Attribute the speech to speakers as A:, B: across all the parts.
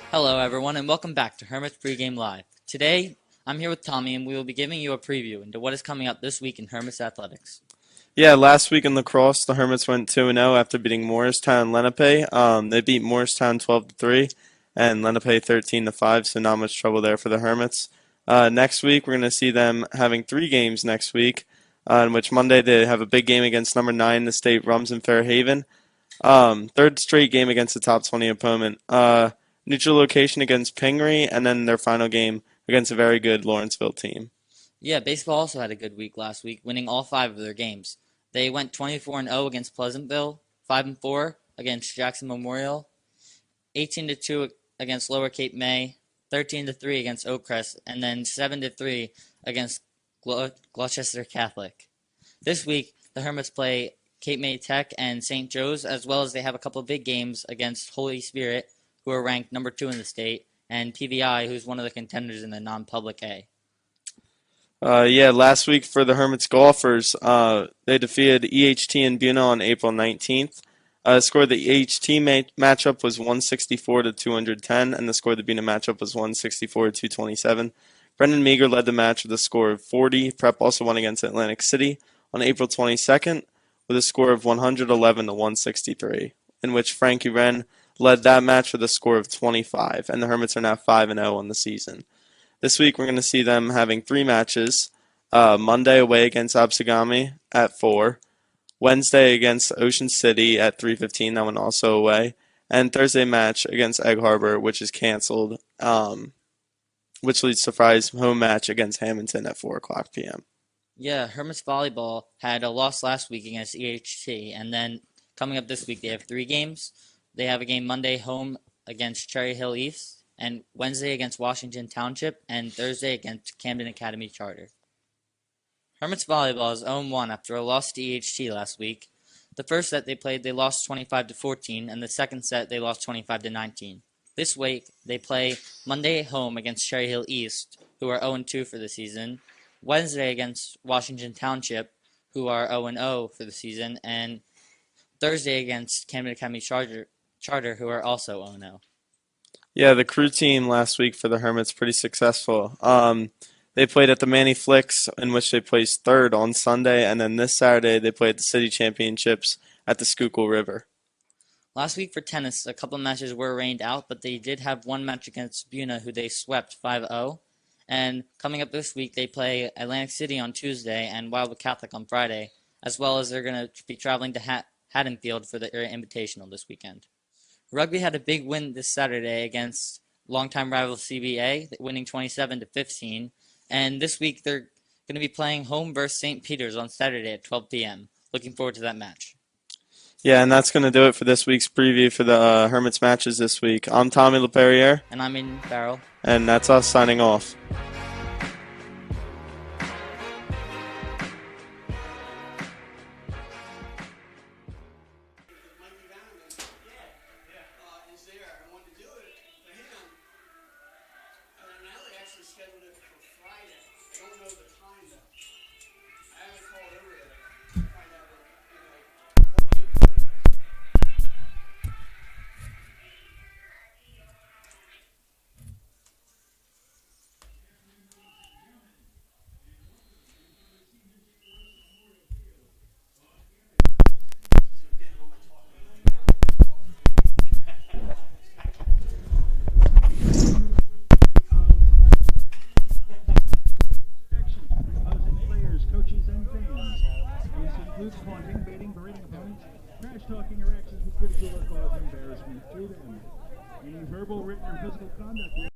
A: Hello, everyone, and welcome back to Hermits Pregame Live. Today, I'm here with Tommy, and we will be giving you a preview into what is coming up this week in Hermits athletics.
B: Yeah, last week in Lacrosse, the Hermits went 2-0 after beating Morristown and Lenape. They beat Morristown 12-3 and Lenape 13-5, so not much trouble there for the Hermits. Next week, we're going to see them having three games next week, in which Monday they have a big game against number 9 in the state, Rumson Fairhaven. Third straight game against the top 20 opponent. Neutral location against Pingree, and then their final game against a very good Lawrenceville team.
A: Yeah, baseball also had a good week last week, winning all 5 of their games. They went 24-0 against Pleasantville, 5-4 against Jackson Memorial, 18-2 against Lower Cape May, 13-3 against Oakcrest, and then 7-3 against Gloucester Catholic. This week, the Hermits play Cape May Tech and St. Joe's, as well as they have a couple of big games against Holy Spirit, who are ranked number 2 in the state, and PVI, who's one of the contenders in the non-public A.
B: Yeah, last week for the Hermits golfers, they defeated EHT in Buena on April 19th. The score of the EHT matchup was 164 to 210, and the score of the Buena matchup was 164 to 227. Brendan Meager led the match with a score of 40. Prep also won against Atlantic City on April 22nd with a score of 111 to 163, in which Frankie Wren led that match with a score of 25, and the Hermits are now 5-0 on the season. This week we're going to see them having three matches. Monday away against Absagami at 4. Wednesday against Ocean City at 3:15. That one also away. And Thursday match against Egg Harbor, which is canceled, which leads to surprise home match against Hamilton at 4:00 p.m.
A: Yeah, Hermits volleyball had a loss last week against EHT, and then coming up this week they have 3 games. They have a game Monday home against Cherry Hill East, and Wednesday against Washington Township, and Thursday against Camden Academy Charter. Hermits volleyball is 0-1 after a loss to EHT last week. The first set they played, they lost 25-14, and the second set they lost 25-19. This week they play Monday home against Cherry Hill East, who are 0-2 for the season, Wednesday against Washington Township, who are 0-0 for the season, and Thursday against Camden Academy Charter, who are also 0-0.
B: Yeah, the crew team last week for the Hermits pretty successful. They played at the Manny Flicks, in which they placed third on Sunday, and then this Saturday they played the city championships at the Schuylkill River.
A: Last week for tennis, a couple of matches were rained out, but they did have one match against Buena, who they swept 5-0. And coming up this week, they play Atlantic City on Tuesday and Wildwood Catholic on Friday, as well as they're going to be traveling to Haddonfield for the Area Invitational this weekend. Rugby had a big win this Saturday against longtime rival CBA, winning 27-15. And this week they're going to be playing home versus St. Peter's on Saturday at 12 p.m. Looking forward to that match.
B: Yeah, and that's going to do it for this week's preview for the Hermits matches this week. I'm Tommy LaPerriere.
A: And I'm in Farrell.
B: And that's us signing off.
C: Scheduled it for Friday. I don't know the time though. I haven't called over yet to find out what the input is.
D: Includes taunting, baiting, berating opponents, trash talking, or actions which ridicule or cause embarrassment to them. Any verbal, written, or physical conduct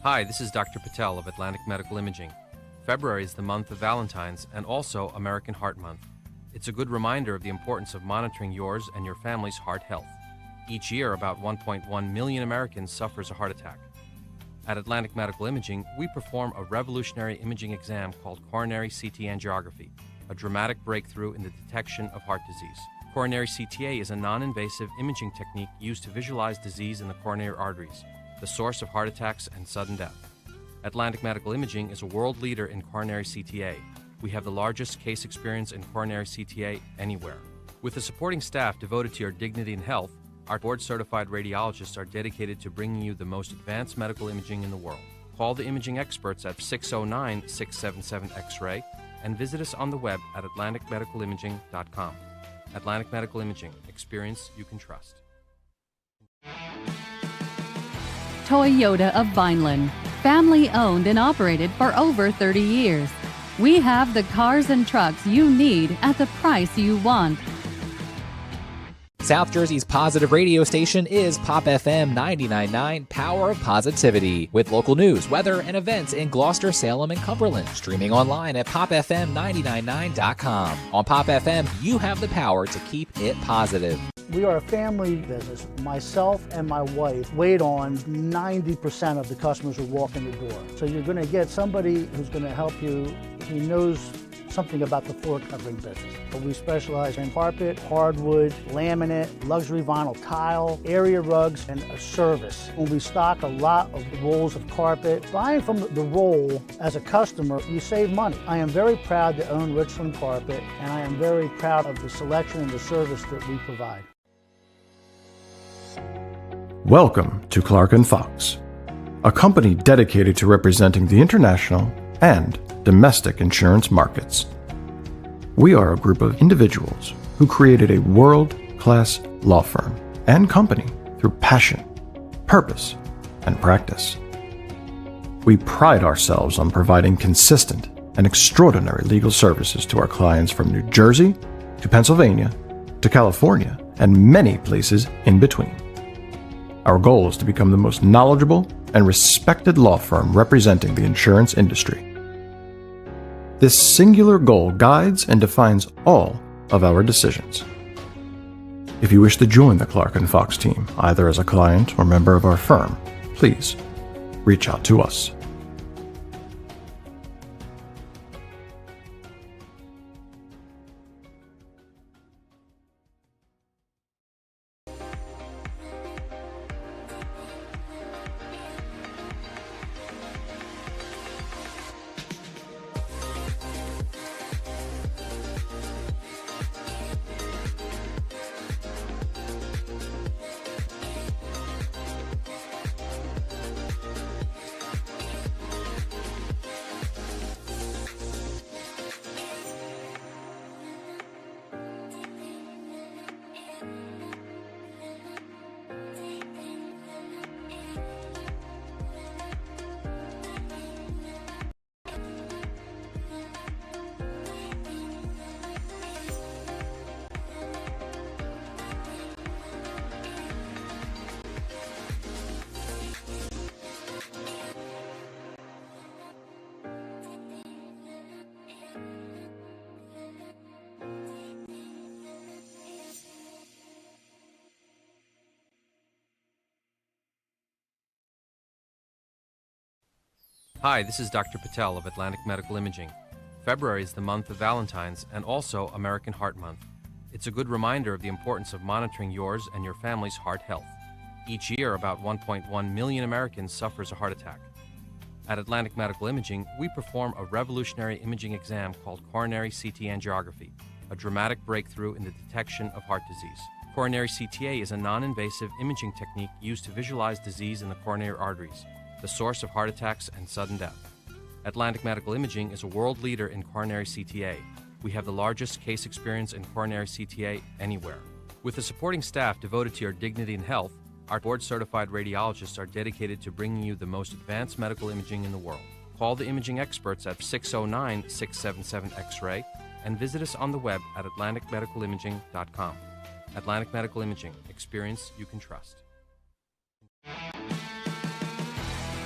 E: Hi, this is Dr. Patel of Atlantic Medical Imaging. February is the month of Valentine's and also American Heart Month. It's a good reminder of the importance of monitoring yours and your family's heart health. Each year, about 1.1 million Americans suffers a heart attack. At Atlantic Medical Imaging, we perform a revolutionary imaging exam called coronary CT angiography, a dramatic breakthrough in the detection of heart disease. Coronary CTA is a non-invasive imaging technique used to visualize disease in the coronary arteries, the source of heart attacks and sudden death. Atlantic Medical Imaging is a world leader in coronary CTA. We have the largest case experience in coronary CTA anywhere. With a supporting staff devoted to your dignity and health, our board-certified radiologists are dedicated to bringing you the most advanced medical imaging in the world. Call the imaging experts at 609-677-X-ray and visit us on the web at atlanticmedicalimaging.com. Atlantic Medical Imaging. Experience you can trust.
F: Toyota of Vineland, family owned and operated for over 30 years. We have the cars and trucks you need at the price you want.
G: South Jersey's positive radio station is Pop FM 99.9, Power of Positivity, with local news, weather, and events in Gloucester, Salem, and Cumberland. Streaming online at popfm999.com. On Pop FM, you have the power to keep it positive.
H: We are a family business. Myself and my wife wait on 90% of the customers who walk in the door. So you're going to get somebody who's going to help you who knows something about the floor covering business. But we specialize in carpet, hardwood, laminate, luxury vinyl tile, area rugs, and a service. When we stock a lot of rolls of carpet, buying from the roll as a customer, you save money. I am very proud to own Richland Carpet, and I am very proud of the selection and the service that we provide.
I: Welcome to Clark & Fox, a company dedicated to representing the international and domestic insurance markets. We are a group of individuals who created a world-class law firm and company through passion, purpose, and practice. We pride ourselves on providing consistent and extraordinary legal services to our clients from New Jersey to Pennsylvania to California and many places in between. Our goal is to become the most knowledgeable and respected law firm representing the insurance industry. This singular goal guides and defines all of our decisions. If you wish to join the Clark & Fox team, either as a client or member of our firm, please reach out to us.
E: Hi, this is Dr. Patel of Atlantic Medical Imaging. February is the month of Valentine's and also American Heart Month. It's a good reminder of the importance of monitoring yours and your family's heart health. Each year, about 1.1 million Americans suffers a heart attack. At Atlantic Medical Imaging, we perform a revolutionary imaging exam called coronary CT angiography, a dramatic breakthrough in the detection of heart disease. Coronary CTA is a non-invasive imaging technique used to visualize disease in the coronary arteries, the source of heart attacks and sudden death. Atlantic Medical Imaging is a world leader in coronary CTA. We have the largest case experience in coronary CTA anywhere. With a supporting staff devoted to your dignity and health, our board-certified radiologists are dedicated to bringing you the most advanced medical imaging in the world. Call the imaging experts at 609-677-X-ray and visit us on the web at atlanticmedicalimaging.com. Atlantic Medical Imaging. Experience you can trust.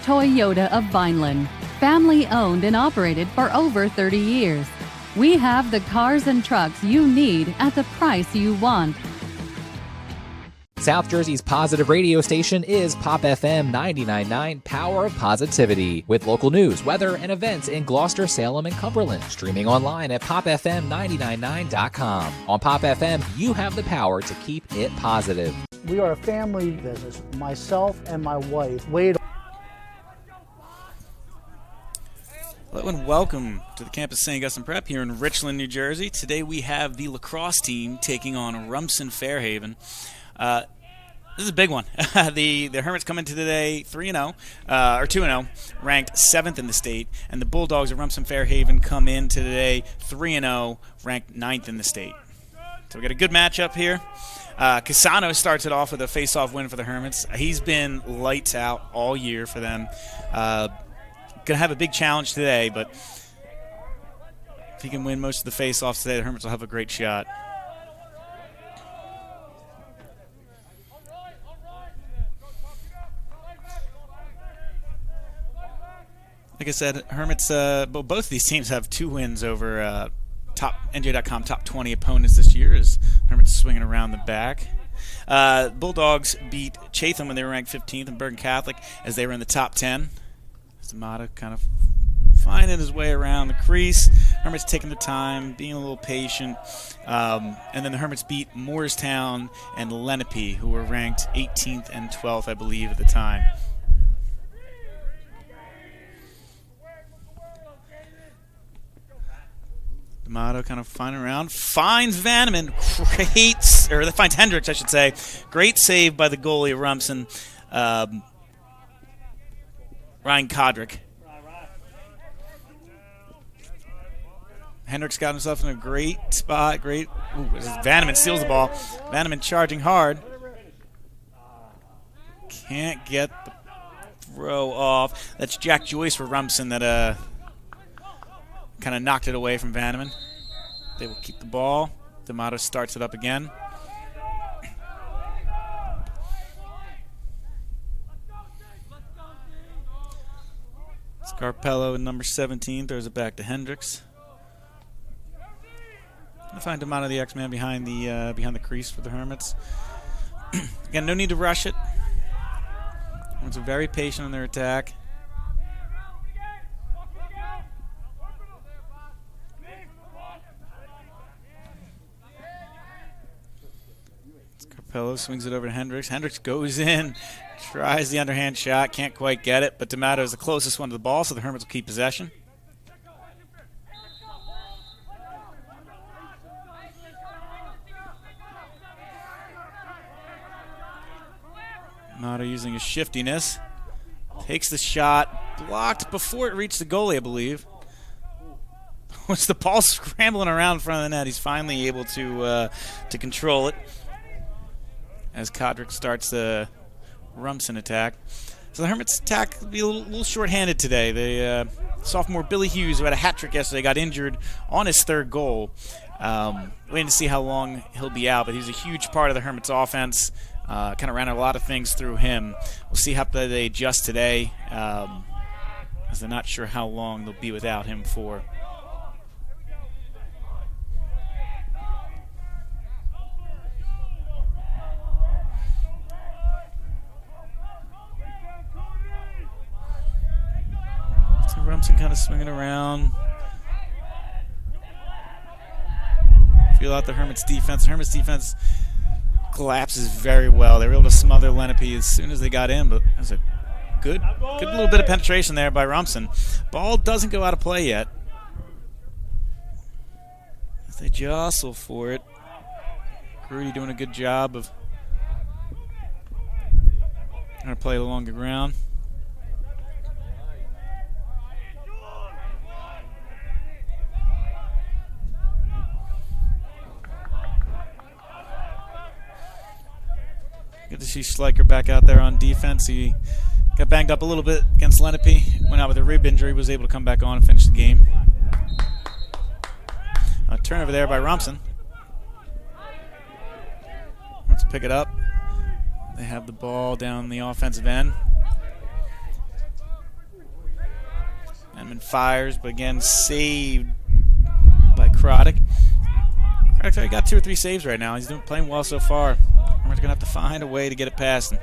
F: Toyota of Vineland. Family owned and operated for over 30 years. We have the cars and trucks you need at the price you want.
G: South Jersey's positive radio station is Pop FM 99.9 Power of Positivity, with local news, weather, and events in Gloucester, Salem, and Cumberland. Streaming online at popfm999.com. On Pop FM, you have the power to keep it positive.
H: We are a family business. Myself and my wife wait.
J: Hello and welcome to the campus of St. Augustine Prep here in Richland, New Jersey. Today we have the lacrosse team taking on Rumson Fairhaven. This is a big one. The Hermits come into today 3-0, or 2-0, ranked 7th in the state, and the Bulldogs of Rumson Fairhaven come in today 3-0, ranked 9th in the state. So we got a good matchup here. Casano starts it off with a face-off win for the Hermits. He's been lights out all year for them. Going to have a big challenge today, but if he can win most of the face-offs today, the Hermits will have a great shot. Like I said, Hermits, both of these teams have 2 wins over top NJ.com top 20 opponents this year, as Hermits swinging around the back. Bulldogs beat Chatham when they were ranked 15th, and Bergen Catholic as they were in the top 10. Zamata kind of finding his way around the crease. Hermits taking the time, being a little patient. And then the Hermits beat Moorestown and Lenape, who were ranked 18th and 12th, I believe, at the time. D'Amato kind of finding around, finds Vanneman, finds Hendricks, I should say. Great save by the goalie of Rumson, Ryan Kodrick. Hendricks got himself in a great spot. Vanneman steals the ball. Vanneman charging hard. Can't get the throw off. That's Jack Joyce for Rumson that kind of knocked it away from Vanneman. They will keep the ball. D'Amato starts it up again. Scarpello, number 17, throws it back to Hendricks. I find D'Amato the X-Man behind the crease for the Hermits. Again, no need to rush it. Hermits are very patient on their attack. Scarpello swings it over to Hendricks. Hendricks goes in, tries the underhand shot, can't quite get it, but D'Amato is the closest one to the ball, so the Hermits will keep possession. D'Amato using his shiftiness. Takes the shot, blocked before it reached the goalie, I believe. With the ball scrambling around in front of the net, he's finally able to control it as Kodrick starts the Rumson attack. So the Hermits' attack will be a little short-handed today. The sophomore Billy Hughes, who had a hat trick yesterday, got injured on his 3rd goal. Waiting to see how long he'll be out, but he's a huge part of the Hermits' offense. Kind of ran a lot of things through him. We'll see how they adjust today, as they're not sure how long they'll be without him for. So Rumson kind of swinging around. Feel out the Hermits' defense. The Hermits' defense collapses very well. They were able to smother Lenape as soon as they got in, but there's a good little bit of penetration there by Rumson. Ball doesn't go out of play yet. As they jostle for it. Grudy doing a good job of trying to play along the ground. Good to see Schleicher back out there on defense. He got banged up a little bit against Lenape. Went out with a rib injury. Was able to come back on and finish the game. A turnover there by Rumson. Let's pick it up. They have the ball down the offensive end. Chapman fires, but again saved by Craddock. Craddock's already got 2 or 3 saves right now. He's playing well so far. Hermits going to have to find a way to get it past him.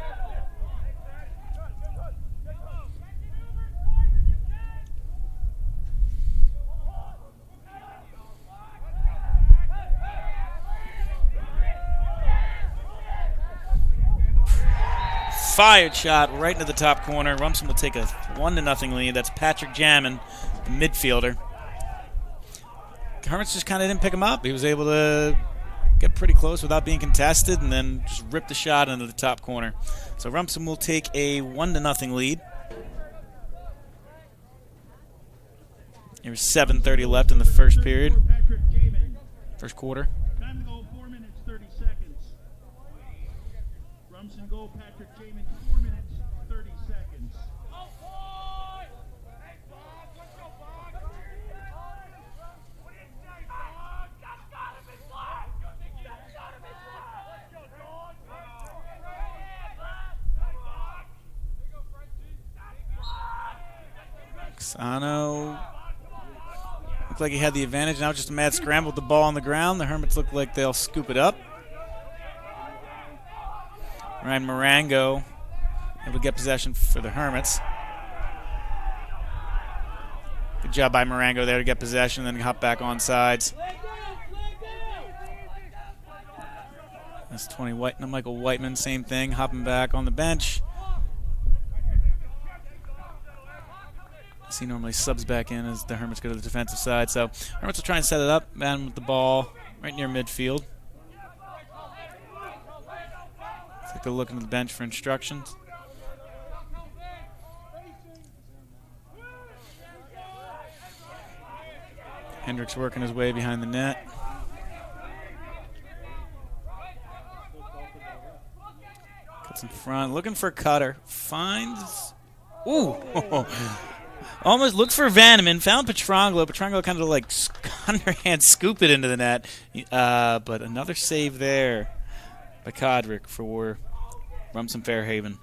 J: Fired shot right into the top corner. Rumson will take a 1-0 lead. That's Patrick Jammin, the midfielder. Hermits just kind of didn't pick him up. He was able to get pretty close without being contested and then just rip the shot into the top corner. So Rumson will take a 1-0 lead. There's 7:30 left in the first period. First quarter.
D: Time to go 4 minutes, 30 seconds. Rumson goal, Patrick Jamin, 4 minutes, 30 seconds.
J: Sano looked like he had the advantage. Now just a mad scramble with the ball on the ground. The Hermits look like they'll scoop it up. Ryan Marango able to get possession for the Hermits. Good job by Marango there to get possession, then hop back on sides. That's 20 White. Michael Whiteman, same thing, hopping back on the bench. He normally subs back in as the Hermits go to the defensive side. So Hermits will try and set it up. Man with the ball right near midfield. Take a look into the bench for instructions. Hendricks working his way behind the net. Cuts in front, looking for Cutter. Finds. Ooh! Almost looked for Vanneman, found Petrangelo. Petrangelo kind of like underhand scoop it into the net. But another save there by Codrick for Rumson Fairhaven.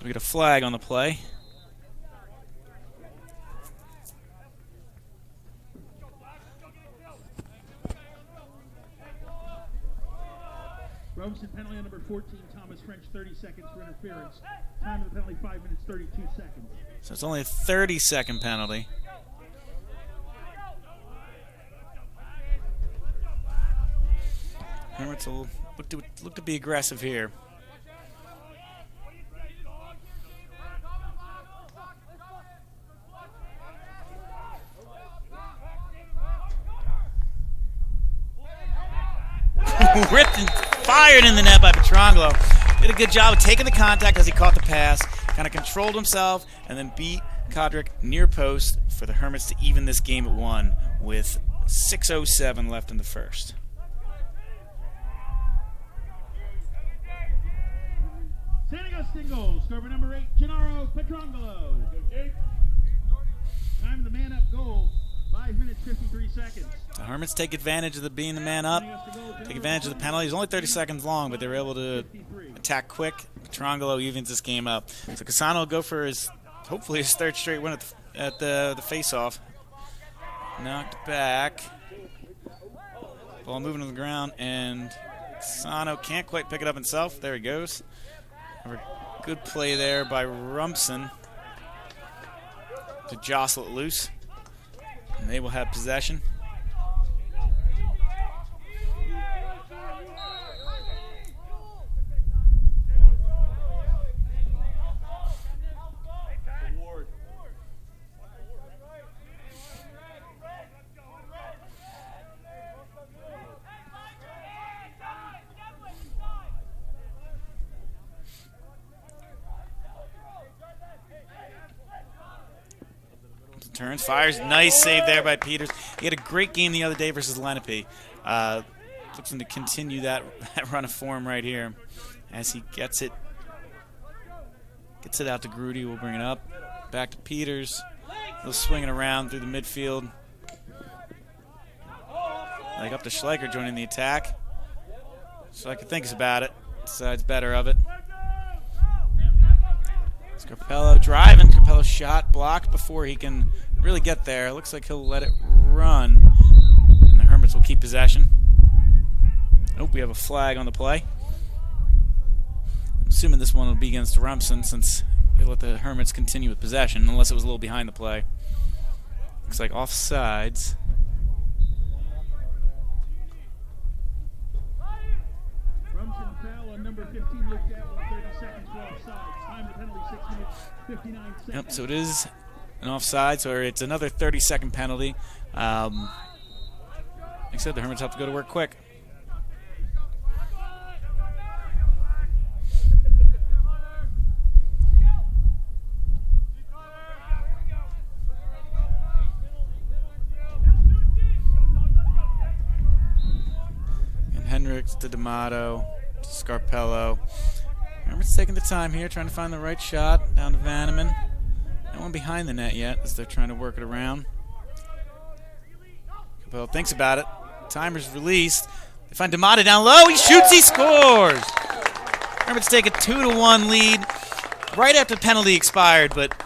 J: We get a flag on the play.
D: Rumson penalty on number 14, Thomas French, 30 seconds for interference. Time of the penalty, 5 minutes, 32 seconds.
J: So it's only a 30-second penalty. Hermits will look to be aggressive here. Ripped and fired in the net by Petrangelo. Did a good job of taking the contact as he caught the pass, kind of controlled himself, and then beat Codrick near post for the Hermits to even this game at 1 with 6:07 left in the first.
D: San Agustin goal, score by number 8, Gennaro Petrangelo. Time of the man-up goal, 5 minutes, 53 seconds.
J: The Hermits take advantage of being the man up, take advantage of the penalty. It's only 30 seconds long, but they were able to attack quick. Petrangelo evens this game up. So Casano will go for hopefully his 3rd straight win at the face-off. Knocked back. Ball moving to the ground, and Casano can't quite pick it up himself. There he goes. Good play there by Rumson to jostle it loose. And they will have possession. Turns, fires, nice save there by Peters. He had a great game the other day versus Lenape. Looking to continue that run of form right here as he gets it out to Grudy. We'll bring it up. Back to Peters. He'll swing it around through the midfield. Like up to Schleicher joining the attack. Schleicher thinks about it. Side's better of it. Scarpello driving. Scarpello shot blocked before he can really get there. Looks like he'll let it run. And the Hermits will keep possession. Oh, we have a flag on the play. I'm assuming this one will be against Rumson since they let the Hermits continue with possession, unless it was a little behind the play. Looks like offsides.
D: Rumson foul on number 15 looked at with 30 seconds for offside. Time to penalty 6 minutes 59 seconds.
J: Yep, so it is an offside, so it's another 30-second penalty. Like I said, the Hermits have to go to work quick. Hendricks to D'Amato to Scarpello. Hermits taking the time here, trying to find the right shot. Down to Vanneman. No one behind the net yet as they're trying to work it around. Capello thinks about it. Timer's released. They find D'Amato down low. He shoots, he scores! Hermits take a 2-1 lead right after the penalty expired, but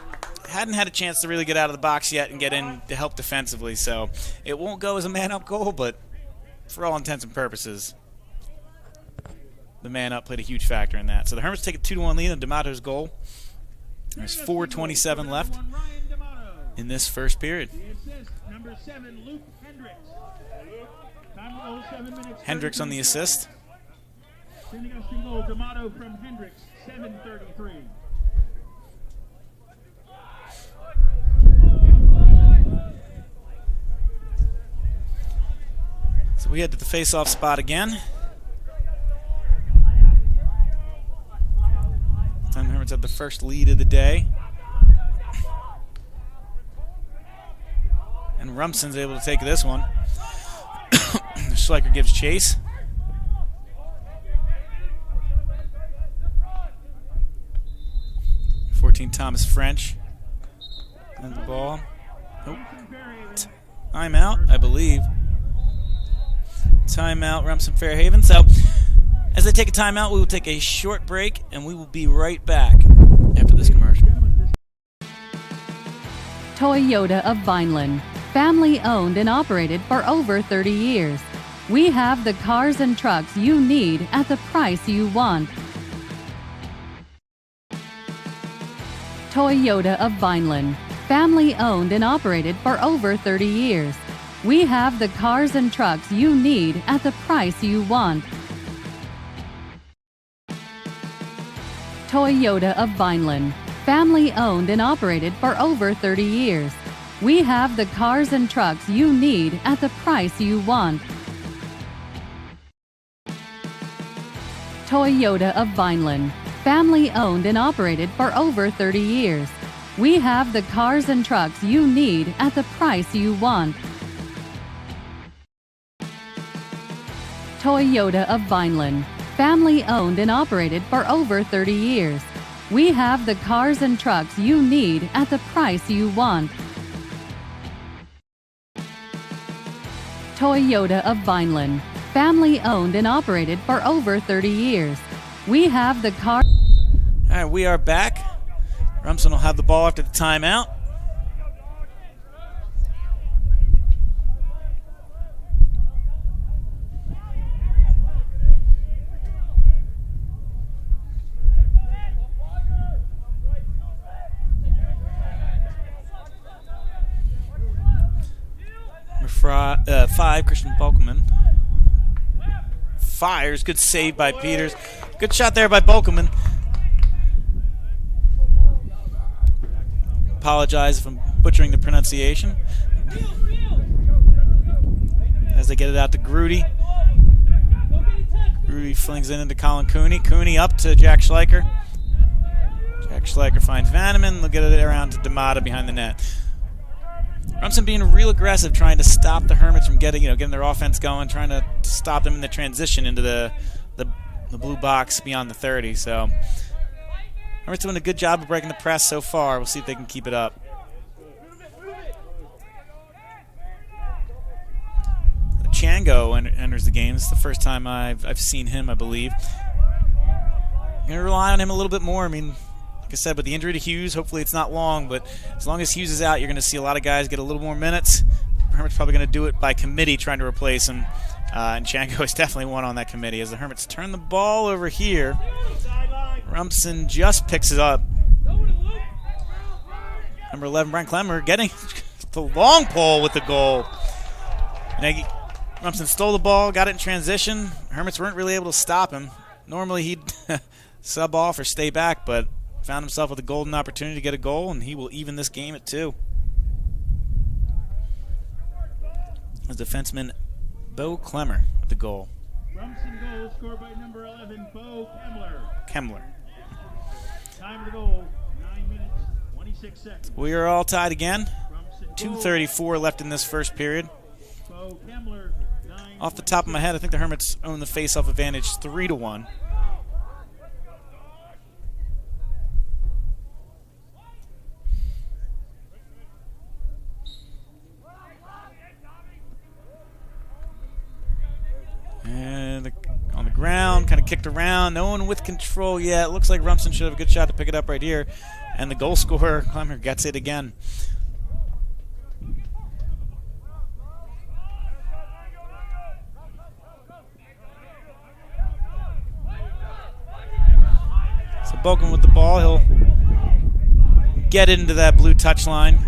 J: hadn't had a chance to really get out of the box yet and get in to help defensively. So it won't go as a man-up goal, but for all intents and purposes, the man-up played a huge factor in that. So the Hermits take a 2-1 lead on D'Amato's goal. There's 4:27 left in this first period.
D: Number 7, Luke Hendricks. Time 07 minutes.
J: Hendricks on the assist.
D: Sending us to goal, D'Amato from Hendricks, 7:33.
J: So we head to the face-off spot again. Time the Hermits have the first lead of the day. And Rumson's able to take this one. Schleicher gives chase. Thomas French. And the ball. Oh. Timeout, I believe. Timeout, Rumson Fairhaven. So, as they take a timeout, we will take a short break, and we will be right back after this commercial.
F: Toyota of Vineland, family owned and operated for over 30 years. We have the cars and trucks you need at the price you want. Toyota of Vineland, family owned and operated for over 30 years. We have the cars and trucks you need at the price you want. Toyota of Vineland, family owned and operated for over 30 years. We have the cars and trucks you need at the price you want. Toyota of Vineland, family owned and operated for over 30 years. We have the cars and trucks you need at the price you want. Toyota of Vineland, family owned and operated for over 30 years. We have the cars and trucks you need at the price you want. Toyota of Vineland, family owned and operated for over 30 years. We have the car.
J: All right, we are back. Rumson will have the ball after the timeout. Number 5, Christian Bulkelman. Fires. Good save by Peters. Good shot there by Bulkelman. Apologize if I'm butchering the pronunciation. As they get it out to Grudy. Grudy flings it into Colin Cooney. Cooney up to Jack Schleicher. Jack Schleicher finds Vanneman. They'll get it around to D'Amato behind the net. Rumson being real aggressive, trying to stop the Hermits from getting their offense going, trying to stop them in the transition into the blue box beyond the 30. So Hermits doing a good job of breaking the press so far. We'll see if they can keep it up. Chango enters the game. It's the first time I've seen him, I believe. going to rely on him a little bit more. I mean, like I said, with the injury to Hughes, hopefully it's not long, but as long as Hughes is out, you're going to see a lot of guys get a little more minutes. Hermits probably going to do it by committee, trying to replace him. And Chango is definitely one on that committee as the Hermits turn the ball over here. Rumson just picks it up. Number 11, Brian Clemmer, getting the long pole with the goal. Rumson stole the ball, got it in transition. Hermits weren't really able to stop him. Normally he'd sub off or stay back, but found himself with a golden opportunity to get a goal, and he will even this game at 2. As defenseman Bo Clemmer with the goal.
D: Rumson goal scored by number 11, Bo
J: Kemmler.
D: Time of the goal, 9 minutes, 26 seconds.
J: We are all tied again. 2:34 left in this first period.
D: Bo Kemmler,
J: Off the top of my head, I think the Hermits own the face-off advantage 3-1. And on the ground, kind of kicked around. No one with control yet. Looks like Rumson should have a good shot to pick it up right here. And the goal scorer, Clemmer, gets it again. So Boken with the ball. He'll get into that blue touch line.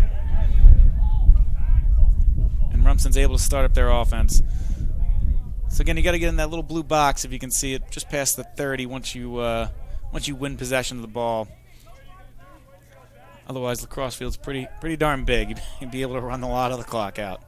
J: And Rumson's able to start up their offense. So again, you got to get in that little blue box if you can see it, just past the 30 once you win possession of the ball. Otherwise, Lacrosse field's pretty darn big. You'd be able to run a lot of the clock out.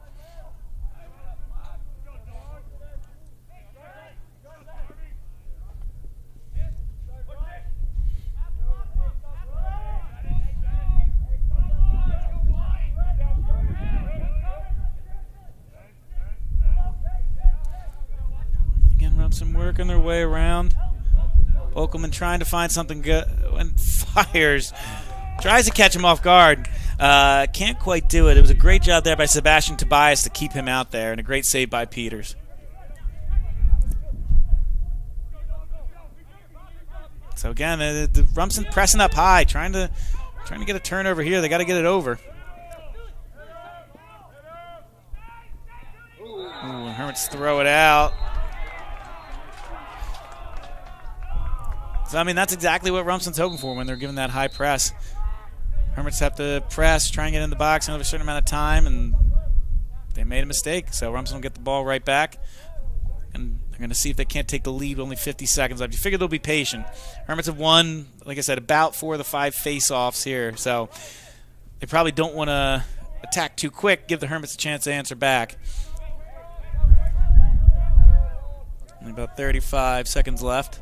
J: Rumson working their way around. Bokelman trying to find something good and fires. Tries to catch him off guard. Can't quite do it. It was a great job there by Sebastian Tobias to keep him out there, and a great save by Peters. So again, the Rumson pressing up high, trying to get a turnover here. They got to get it over. Ooh, Hermits throw it out. So, I mean, that's exactly what Rumson's hoping for when they're given that high press. Hermits have to press, try and get in the box in a certain amount of time, and they made a mistake. So Rumson will get the ball right back, and they're going to see if they can't take the lead with only 50 seconds left. You figure they'll be patient. Hermits have won, like I said, about 4 of the 5 face-offs here. So they probably don't want to attack too quick, give the Hermits a chance to answer back. Only about 35 seconds left.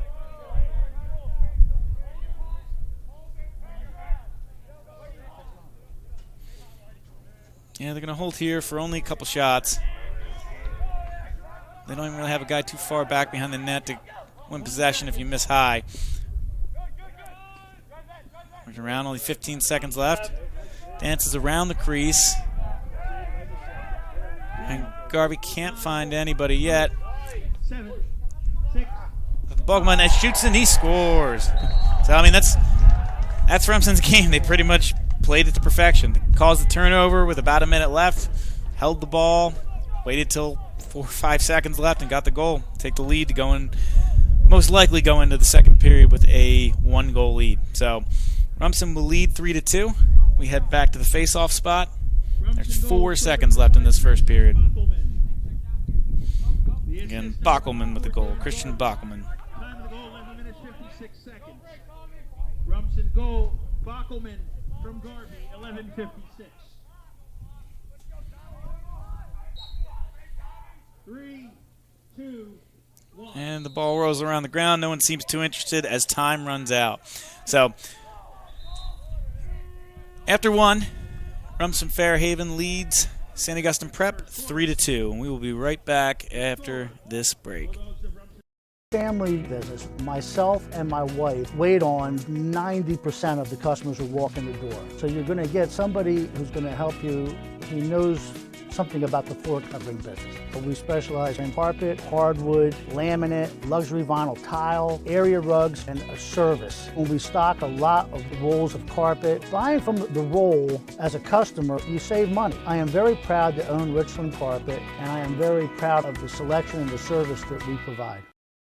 J: Yeah, they're going to hold here for only a couple shots. They don't even really have a guy too far back behind the net to win possession if you miss high. Working around, only 15 seconds left. Dances around the crease. And Garvey can't find anybody yet. Bogman shoots and he scores. So, I mean, that's Rumson's game. They pretty much played it to perfection. They caused the turnover with about a minute left, held the ball, waited till 4 or 5 seconds left, and got the goal. Take the lead to go in, most likely go into the second period with a 1-goal lead. So Rumson will lead 3-2. We head back to the face-off spot. There's 4 seconds left in this first period. Again, Bockelman with the goal. Christian Bockelman.
D: Time of the goal, 11 minutes, 56 seconds. Rumson goal, Bockelman from Garvey, 11:56. 3, 2, 1.
J: And the ball rolls around the ground. No one seems too interested as time runs out. So, after 1, Rumson Fairhaven leads St. Augustine Prep 3-2. And we will be right back after this break.
H: Family business. Myself and my wife wait on 90% of the customers who walk in the door. So you're going to get somebody who's going to help you. He knows something about the floor covering business. But we specialize in carpet, hardwood, laminate, luxury vinyl tile, area rugs, and a service. When we stock a lot of rolls of carpet, buying from the roll as a customer, you save money. I am very proud to own Richland Carpet, and I am very proud of the selection and the service that we provide.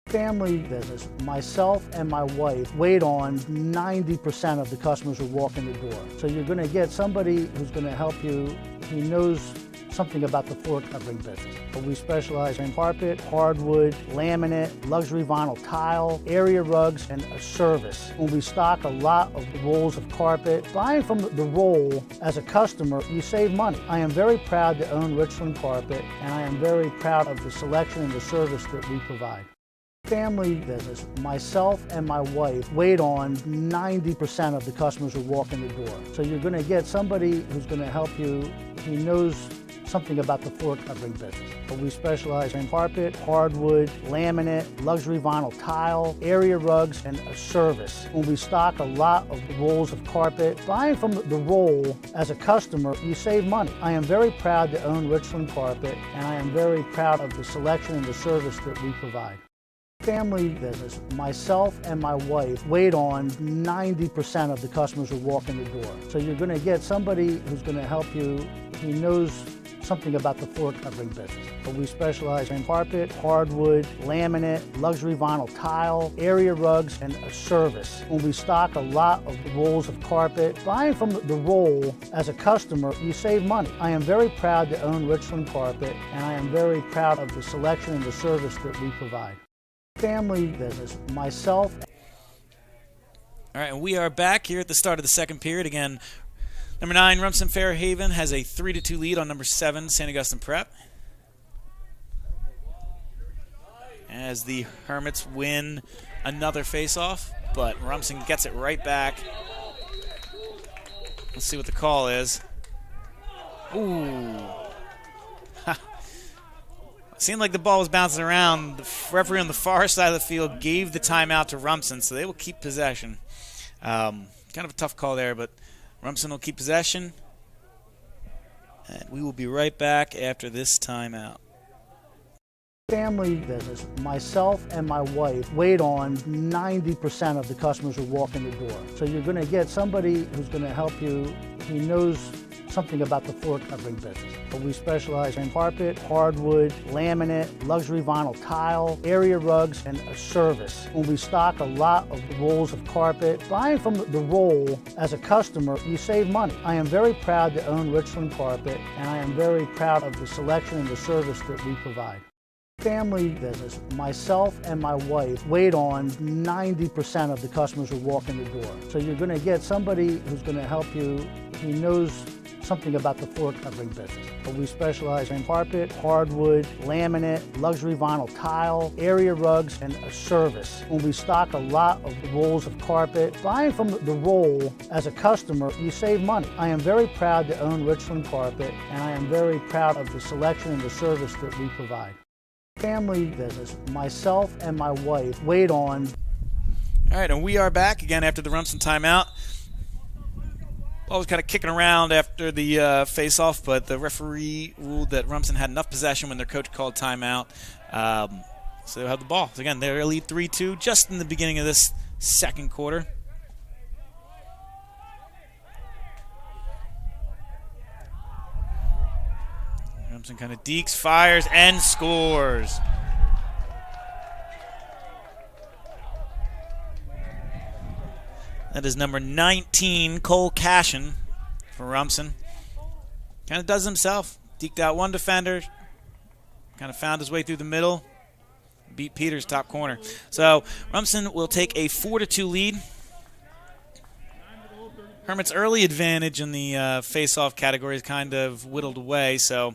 H: Family business. Myself and my wife wait on 90% of the customers who walk in the door. So you're going to get somebody who's going to help you, who knows something about the floor covering business. But we specialize in carpet, hardwood, laminate, luxury vinyl tile, area rugs, and a service. When we stock a lot of rolls of carpet, buying from the roll as a customer, you save money. I am very proud to own Richland Carpet, and I am very proud of the selection and the service that we provide. Family business. Myself and my wife wait on 90% of the customers who walk in the door. So you're going to get somebody who's going to help you, who knows something about the floor covering business. But we specialize in carpet, hardwood, laminate, luxury vinyl tile, area rugs, and a service. When we stock a lot of rolls of carpet, buying from the roll as a customer, you save money. I am very proud to own Richland Carpet, and I am very proud of the selection and the service that we provide. Family business. Myself and my wife wait on 90% of the customers who walk in the door. So you're going to get somebody who's going to help you, who knows something about the floor covering business. But we specialize in carpet, hardwood, laminate, luxury vinyl tile, area rugs, and a service. When we stock a lot of rolls of carpet, buying from the roll as a customer, you save money. I am very proud to own Richland Carpet, and I am very proud of the selection and the service that we provide. Family business. Myself.
J: All right, and we are back here at the start of the second period. Again, number 9, Rumson Fairhaven has a 3-2 lead on number 7, St. Augustine Prep. As the Hermits win another face-off, but Rumson gets it right back. Let's see what the call is. Ooh. Seemed like the ball was bouncing around. The referee on the far side of the field gave the timeout to Rumson, so they will keep possession. Kind of a tough call there, but Rumson will keep possession. And we will be right back after this timeout.
H: Family business. Myself and my wife wait on 90% of the customers who walk in the door. So you're going to get somebody who's going to help you, who knows something about the floor covering business. But we specialize in carpet, hardwood, laminate, luxury vinyl tile, area rugs, and a service. When we stock a lot of rolls of carpet, buying from the roll as a customer, you save money. I am very proud to own Richland Carpet, and I am very proud of the selection and the service that we provide. Family business. Myself and my wife wait on 90% of the customers who walk in the door. So you're going to get somebody who's going to help you, who knows something about the floor covering business. But we specialize in carpet, hardwood, laminate, luxury vinyl tile, area rugs, and a service. When we stock a lot of rolls of carpet, buying from the roll as a customer, you save money. I am very proud to own Richland Carpet, and I am very proud of the selection and the service that we provide. Family business. Myself and my wife wait on.
J: All right, and we are back again after the Rumson timeout. Ball was kind of kicking around after the face-off, but the referee ruled that Rumson had enough possession when their coach called timeout. So they'll have the ball. So again, they're lead 3-2 just in the beginning of this second quarter. Rumson kind of dekes, fires, and scores. That is number 19, Cole Cashin for Rumson. Kind of does himself. Deked out one defender. Kind of found his way through the middle. Beat Peters top corner. So Rumson will take a 4-2 lead. Hermit's early advantage in the face-off category is kind of whittled away. So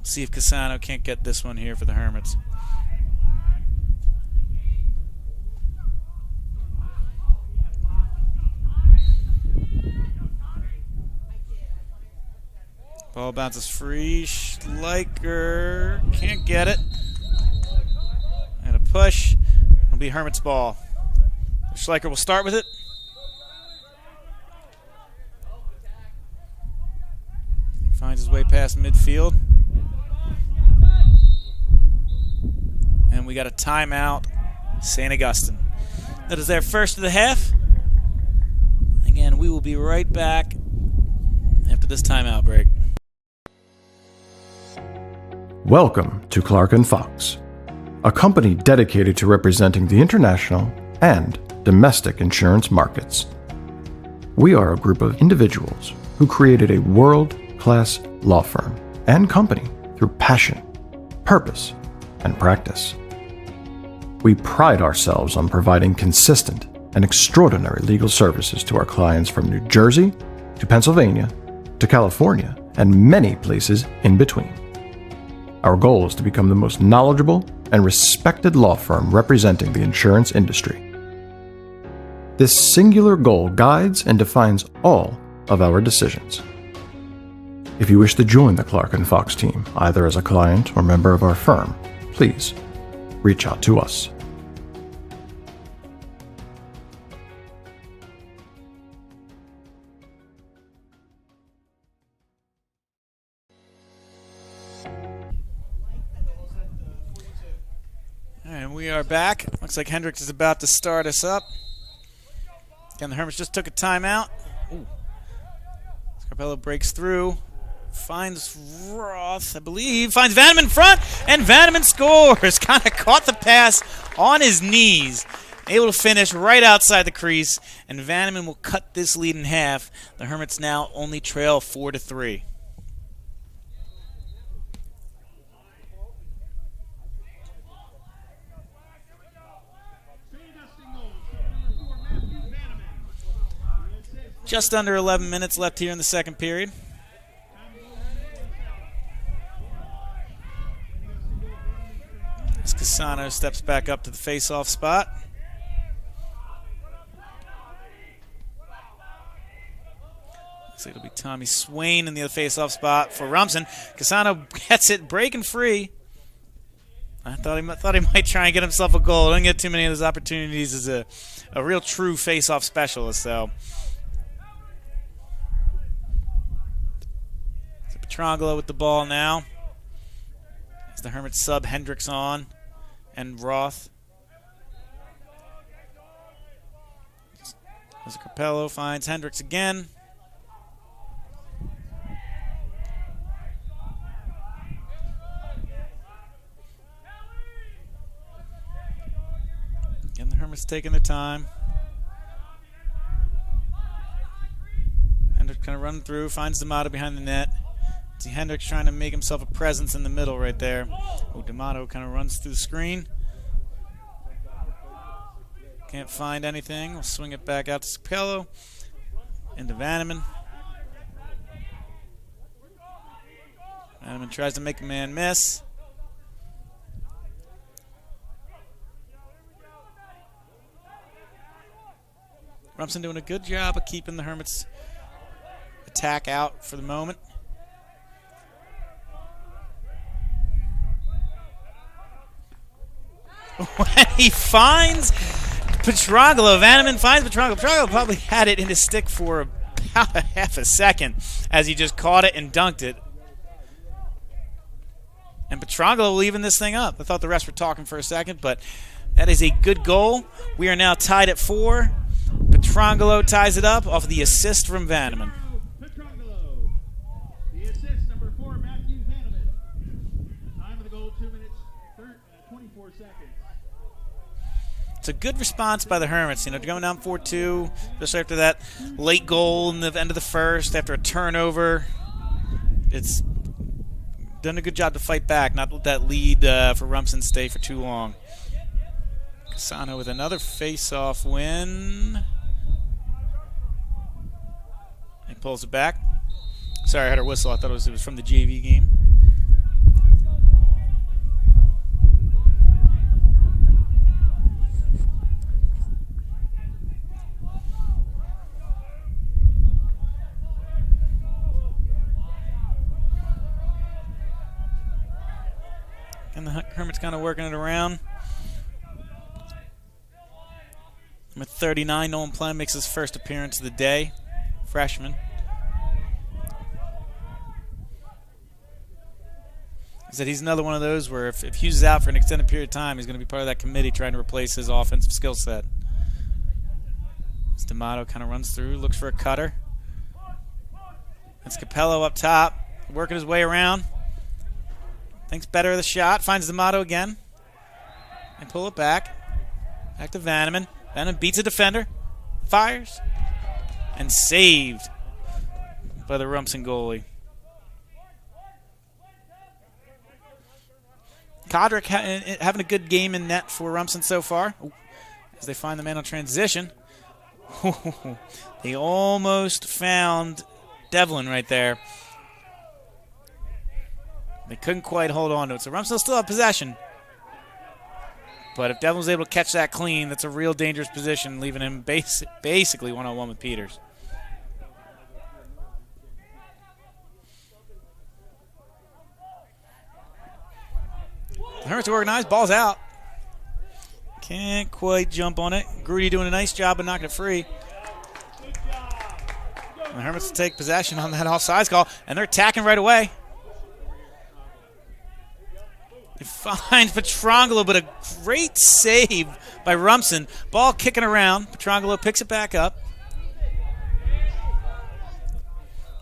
J: see if Casano can't get this one here for the Hermits. Ball bounces free. Schleicher can't get it. And a push. It'll be Hermit's ball. Schleicher will start with it. Finds his way past midfield. And we got a timeout, St. Augustine. That is their first of the half. Again, we will be right back after this timeout break.
I: Welcome to Clark & Fox, a company dedicated to representing the international and domestic insurance markets. We are a group of individuals who created a world-class law firm and company through passion, purpose, and practice. We pride ourselves on providing consistent and extraordinary legal services to our clients from New Jersey to Pennsylvania to California and many places in between. Our goal is to become the most knowledgeable and respected law firm representing the insurance industry. This singular goal guides and defines all of our decisions. If you wish to join the Clark & Fox team, either as a client or member of our firm, please reach out to us.
J: And we are back. Looks like Hendricks is about to start us up. Again, the Hermits just took a timeout. Scarpello breaks through. Finds Roth, I believe. Finds Vanneman in front, and Vanneman scores. Kind of caught the pass on his knees. Able to finish right outside the crease, and Vanneman will cut this lead in half. The Hermits now only trail 4-3. Just under 11 minutes left here in the second period. As Casano steps back up to the face-off spot. Looks like it'll be Tommy Swain in the face-off spot for Rumson. Casano gets it, breaking free. I thought he might try and get himself a goal. Don't get too many of those opportunities as a real true face-off specialist, though. Petrangelo with the ball now. As the Hermits sub Hendricks on and Roth. As Capello finds Hendricks again. Again, the Hermits taking their time. Hendricks kind of running through, finds D'Amato behind the net. See Hendricks trying to make himself a presence in the middle right there. Oh, D'Amato kind of runs through the screen. Can't find anything. We'll swing it back out to Capello. Into Vanneman. Vanneman tries to make a man miss. Rumson doing a good job of keeping the Hermits' attack out for the moment. When he finds Petrangelo, Vanneman finds Petrangelo. Petrangelo probably had it in his stick for about a half a second as he just caught it and dunked it. And Petrangelo will even this thing up. I thought the rest were talking for a second, but that is a good goal. We are now tied at 4. Petrangelo ties it up off of the assist from Vanneman.
D: Petrangelo. The assist, number 4, Matthew Vanneman. Time of the goal, 2 minutes, 24 seconds.
J: It's a good response by the Hermits, going down 4-2, especially after that late goal in the end of the first, after a turnover. It's done a good job to fight back, not let that lead for Rumson stay for too long. Casano with another face-off win. He pulls it back. Sorry, I heard a whistle. I thought it was from the JV game. And the Hermits kind of working it around. Number 39, Nolan Plem, makes his first appearance of the day. Freshman. He said he's another one of those where if Hughes is out for an extended period of time, he's going to be part of that committee trying to replace his offensive skill set. As D'Amato kind of runs through, looks for a cutter. That's Capello up top, working his way around. Thinks better of the shot, finds D'Amato again. And pull it back. Back to Vanneman. Vanneman beats a defender, fires, and saved by the Rumson goalie. Kodrick having a good game in net for Rumson so far. As they find the man on transition. They almost found Devlin right there. They couldn't quite hold on to it. So Rumson still have possession. But if Devlin was able to catch that clean, that's a real dangerous position, leaving him basically one-on-one with Peters. The Hermits are organized. Ball's out. Can't quite jump on it. Grudy doing a nice job of knocking it free. And the Hermits take possession on that offsides call, and they're attacking right away. They find Petrangelo, but a great save by Rumson. Ball kicking around. Petrangelo picks it back up.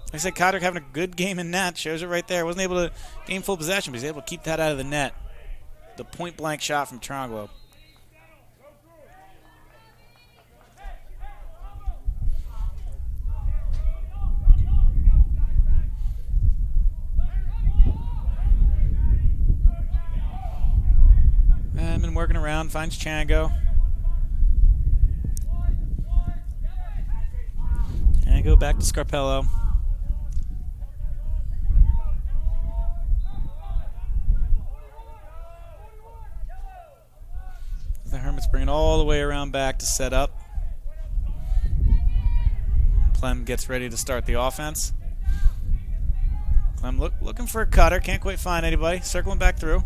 J: Like I said, Kodrick having a good game in net. Shows it right there. Wasn't able to gain full possession, but he's able to keep that out of the net. The point-blank shot from Petrangelo. Been working around, finds Chango. Chango back to Scarpello. The Hermits bring it all the way around back to set up. Clem gets ready to start the offense. Clem looking for a cutter, can't quite find anybody. Circling back through.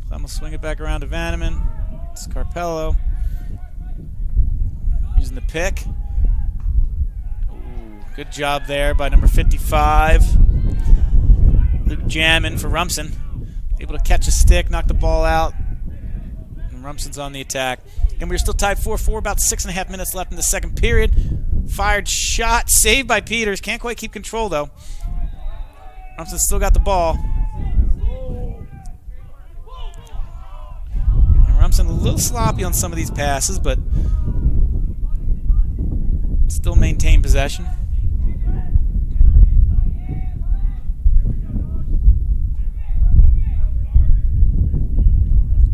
J: Clem will swing it back around to Vanneman. Scarpello. Using the pick. Ooh, good job there by number 55. Luke Jammin for Rumson. Able to catch a stick, knock the ball out. And Rumson's on the attack. And we're still tied 4-4, about 6.5 minutes left in the second period. Fired shot, saved by Peters. Can't quite keep control, though. Rumson's still got the ball. Rumson a little sloppy on some of these passes, but still maintain possession.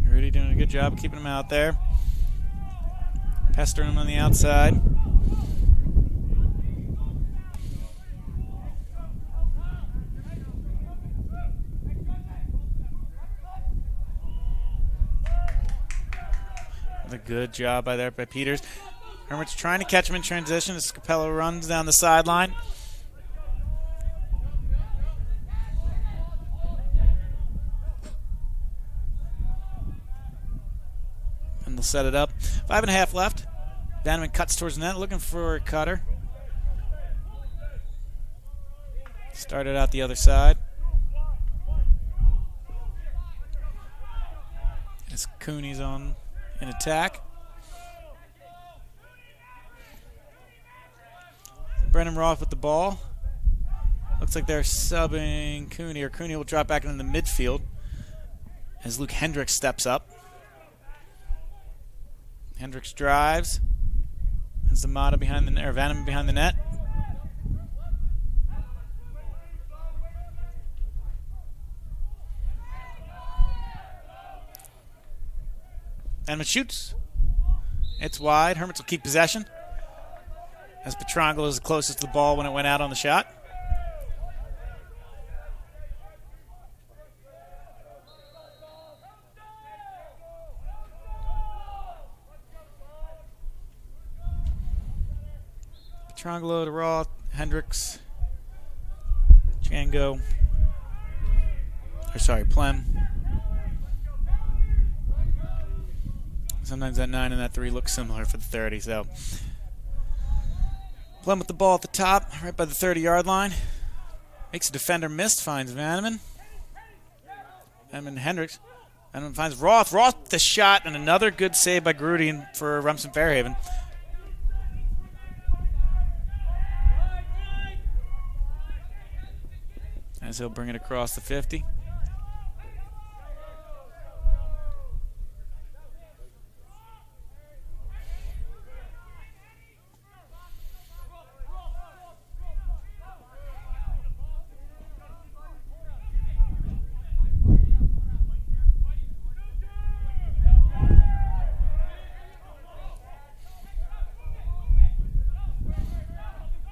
J: Rudy doing a good job of keeping him out there. Pestering him on the outside. A good job by Peters. Hermits trying to catch him in transition as Capello runs down the sideline. And they'll set it up. 5.5 left. Vanneman cuts towards the net, looking for a cutter. Started out the other side. As Cooney's on in attack. Brennan Roth with the ball. Looks like they're subbing Cooney, or Cooney will drop back into the midfield as Luke Hendricks steps up. Hendricks drives. And Zamata behind the net, or Vanneman behind the net. Vanneman shoots. It's wide. Hermits will keep possession. As Petrangelo is closest to the ball when it went out on the shot. Petrangelo to Roth, Hendricks, Django, Plem. Sometimes that 9 and that 3 look similar for the 30. So Plum with the ball at the top, right by the 30-yard line. Makes a defender miss, finds Vanneman. Vanneman Hendricks. Vanneman finds Roth. Roth the shot, and another good save by Grudin for Rumson Fairhaven. As he'll bring it across the 50.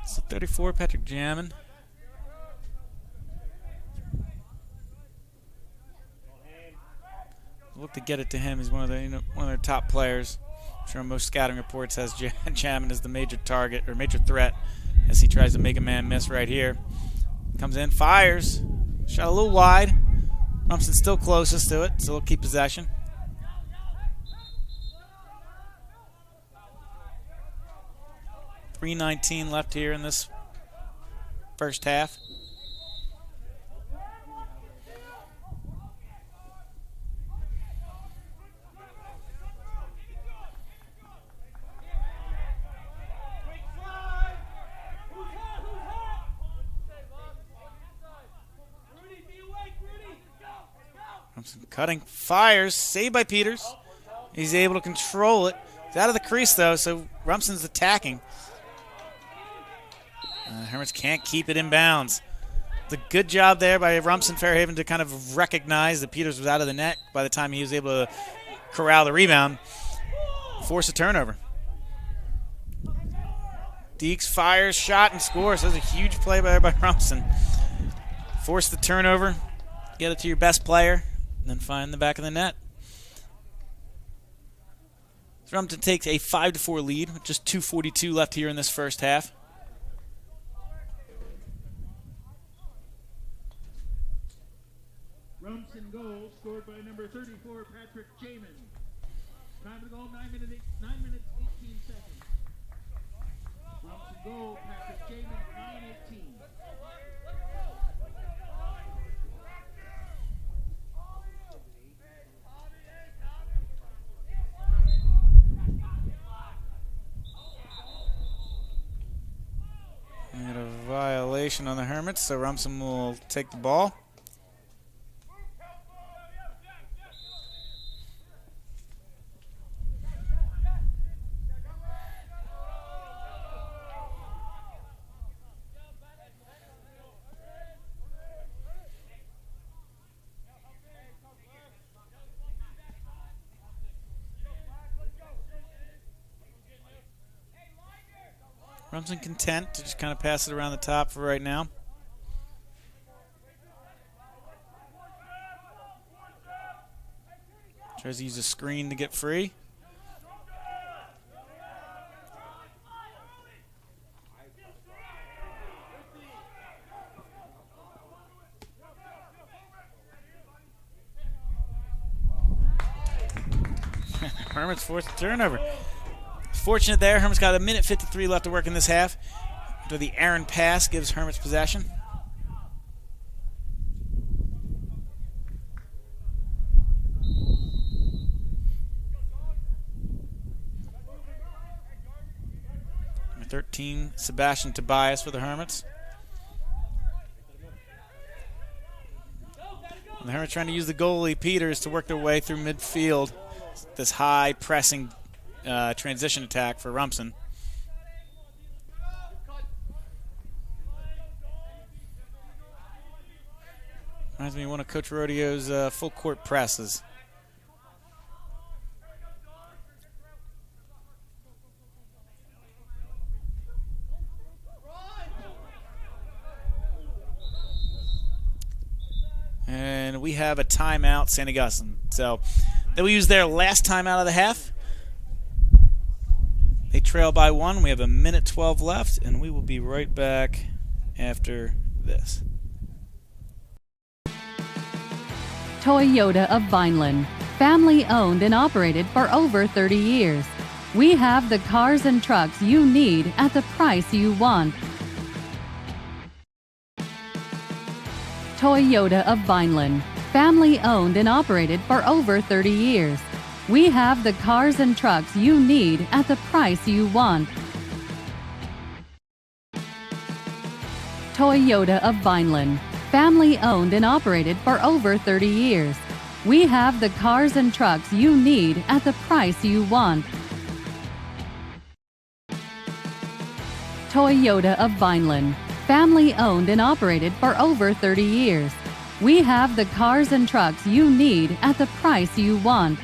J: It's 34, Patrick Jammin. Look to get it to him. He's one of their top players. I'm sure most scouting reports has Jammin as the major target or major threat as he tries to make a man miss right here. Comes in, fires. Shot a little wide. Rumson's still closest to it, so he'll keep possession. .319 left here in this first half. Rumson cutting, fires, saved by Peters. He's able to control it. He's out of the crease though, so Rumson's attacking. Hermits can't keep it in bounds. It's a good job there by Rumson Fairhaven to kind of recognize that Peters was out of the net by the time he was able to corral the rebound. Force a turnover. Deeks fires, shot, and scores. That was a huge play by Rumson. Force the turnover, get it to your best player, and then find the back of the net. Rumson takes a 5-4 lead with just 2:42 left here in this first half.
D: Rumson goal scored by number 34, Patrick Jamin. Time to goal, 9 minutes 18 seconds. Rumson goal, Patrick Jamin, 9:18.
J: We got a violation on the Hermits, so Rumson will take the ball. Rumson content to just kind of pass it around the top for right now. Tries to use a screen to get free. Hermits forced a turnover. Fortunate there. Hermits got 1:53 left to work in this half. After the Aaron pass gives Hermits possession. Number 13, Sebastian Tobias for the Hermits. And the Hermits trying to use the goalie, Peters, to work their way through midfield. This high pressing transition attack for Rumson. Reminds me of one of Coach Rodeo's full court presses. And we have a timeout, St. Augustine. So they will use their last timeout of the half. They trail by 1. We have 1:12 left, and we will be right back after this.
F: Toyota of Vineland. family owned and operated for over 30 years. We have the cars and trucks you need at the price you want. Toyota of Vineland, family owned and operated for over 30 years. We have the cars and trucks you need at the price you want. Toyota of Vineland, family owned and operated for over 30 years. We have the cars and trucks you need at the price you want. Toyota of Vineland, family owned and operated for over 30 years. We have the cars and trucks you need at the price you want.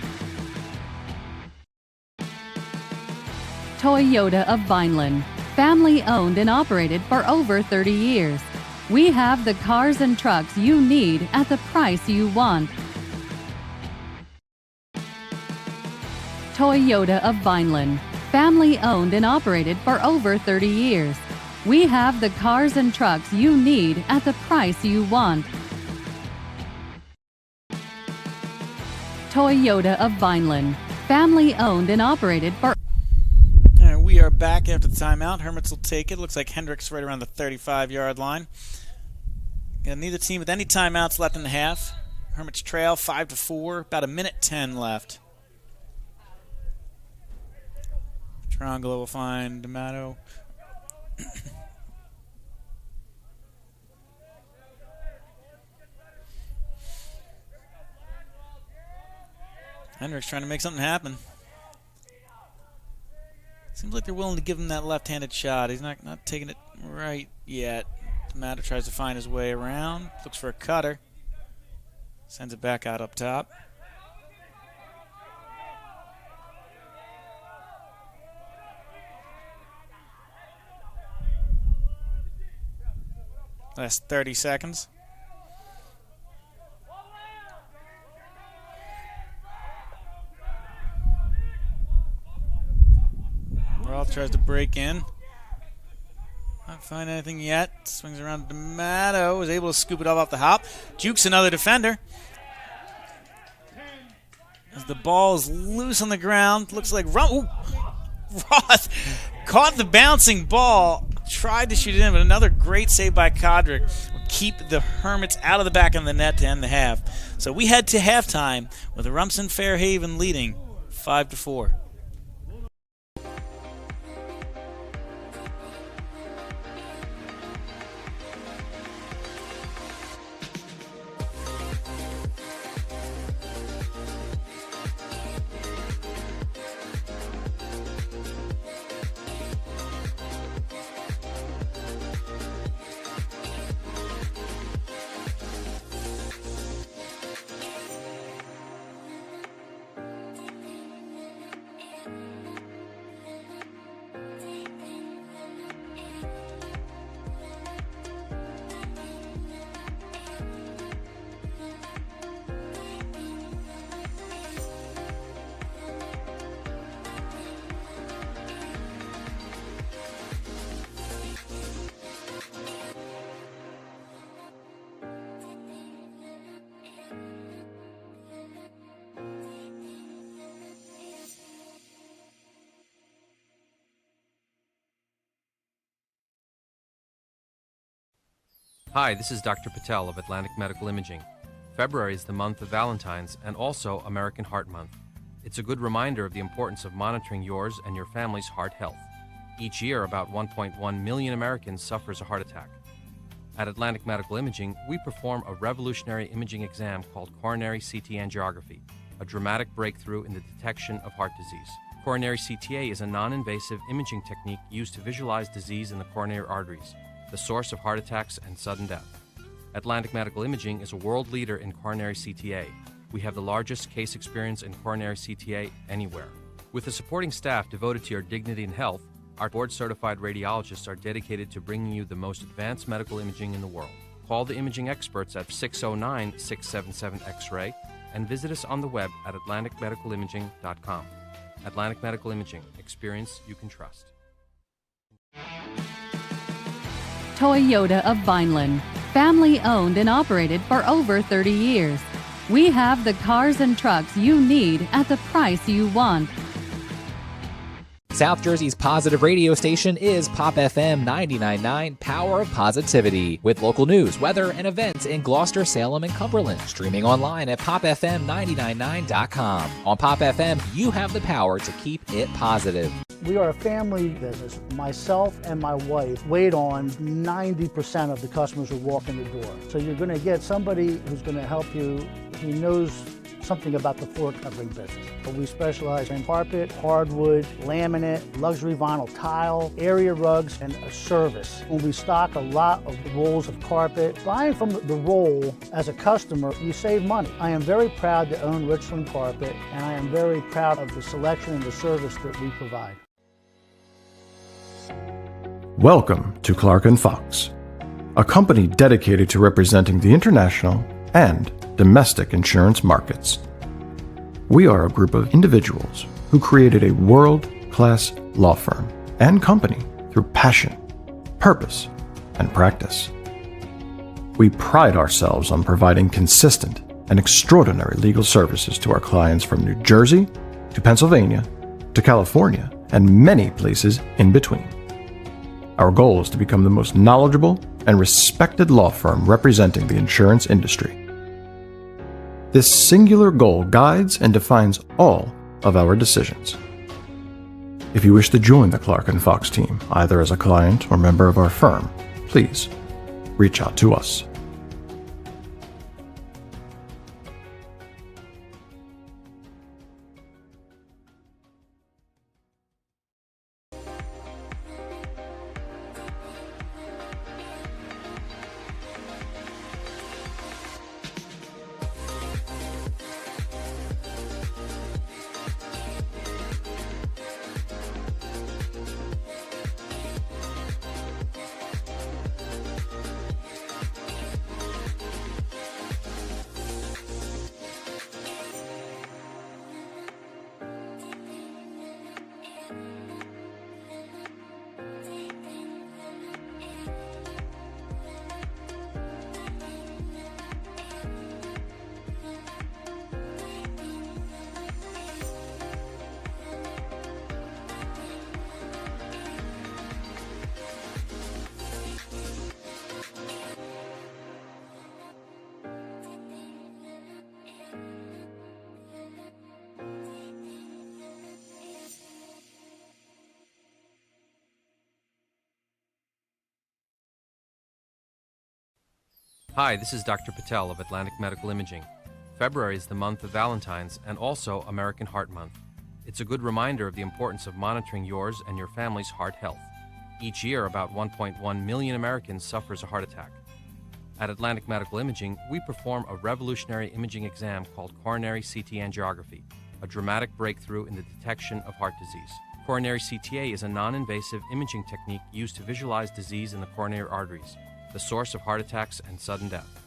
F: Toyota of Vineland, family owned and operated for over 30 years. We have the cars and trucks you need at the price you want. Toyota of Vineland, family owned and operated for over 30 years. We have the cars and trucks you need at the price you want. Toyota of Vineland, family owned and operated for...
J: All right, we are back after the timeout. Hermits will take it. Looks like Hendricks right around the 35-yard line. Neither team with any timeouts left in the half. Hermits trail 5-4, about 1:10 left. Trangolo will find D'Amato. Hendricks trying to make something happen. Seems like they're willing to give him that left-handed shot. He's not taking it right yet. D'Amato tries to find his way around. Looks for a cutter. Sends it back out up top. Last 30 seconds. Roth tries to break in. Not find anything yet. Swings around. D'Amato is able to scoop it off the hop. Jukes another defender. As the ball is loose on the ground. Looks like Roth caught the bouncing ball. Tried to shoot it in, but another great save by Kodrick will keep the Hermits out of the back of the net to end the half. So we head to halftime with Rumson Fairhaven leading 5-4.
E: Hi, this is Dr. Patel of Atlantic Medical Imaging. February is the month of Valentine's and also American Heart Month. It's a good reminder of the importance of monitoring yours and your family's heart health. Each year, about 1.1 million Americans suffers a heart attack. At Atlantic Medical Imaging, we perform a revolutionary imaging exam called coronary CT angiography, a dramatic breakthrough in the detection of heart disease. Coronary CTA is a non-invasive imaging technique used to visualize disease in the coronary arteries, the source of heart attacks and sudden death. Atlantic Medical Imaging is a world leader in coronary CTA. We have the largest case experience in coronary CTA anywhere. With a supporting staff devoted to your dignity and health, our board-certified radiologists are dedicated to bringing you the most advanced medical imaging in the world. Call the imaging experts at 609-677-X-ray and visit us on the web at atlanticmedicalimaging.com. Atlantic Medical Imaging. Experience you can trust.
F: Toyota of Vineland, family owned and operated for over 30 years. We have the cars and trucks you need at the price you want.
G: South Jersey's positive radio station is Pop FM 99.9, Power of Positivity, with local news, weather, and events in Gloucester, Salem, and Cumberland. Streaming online at popfm999.com. On Pop FM, you have the power to keep it positive.
H: We are a family business. Myself and my wife wait on 90% of the customers who walk in the door. So you're going to get somebody who's going to help you who knows something about the floor covering business. But we specialize in carpet, hardwood, laminate, luxury vinyl tile, area rugs, and a service. When we stock a lot of rolls of carpet, buying from the roll as a customer, you save money. I am very proud to own Richland Carpet, and I am very proud of the selection and the service that we provide.
I: Welcome to Clark & Fox, a company dedicated to representing the international and domestic insurance markets. We are a group of individuals who created a world-class law firm and company through passion, purpose, and practice. We pride ourselves on providing consistent and extraordinary legal services to our clients from New Jersey to Pennsylvania to California and many places in between. Our goal is to become the most knowledgeable and respected law firm representing the insurance industry. This singular goal guides and defines all of our decisions. If you wish to join the Clark & Fox team, either as a client or member of our firm, please reach out to us.
E: Hi, this is Dr. Patel of Atlantic Medical Imaging. February is the month of Valentine's and also American Heart Month. It's a good reminder of the importance of monitoring yours and your family's heart health. Each year, about 1.1 million Americans suffers a heart attack. At Atlantic Medical Imaging, we perform a revolutionary imaging exam called coronary CT angiography, a dramatic breakthrough in the detection of heart disease. Coronary CTA is a non-invasive imaging technique used to visualize disease in the coronary arteries, the source of heart attacks and sudden death.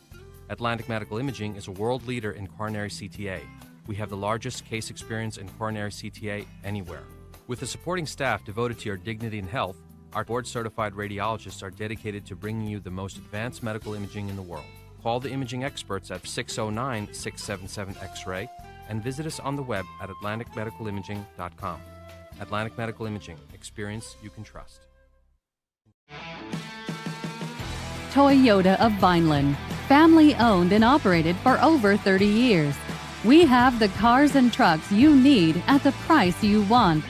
E: Atlantic Medical Imaging is a world leader in coronary CTA. We have the largest case experience in coronary CTA anywhere. With a supporting staff devoted to your dignity and health, our board-certified radiologists are dedicated to bringing you the most advanced medical imaging in the world. Call the imaging experts at 609-677-X-ray and visit us on the web at atlanticmedicalimaging.com. Atlantic Medical Imaging. Experience you can trust.
F: Toyota of Vineland, family owned and operated for over 30 years. We have the cars and trucks you need at the price you want.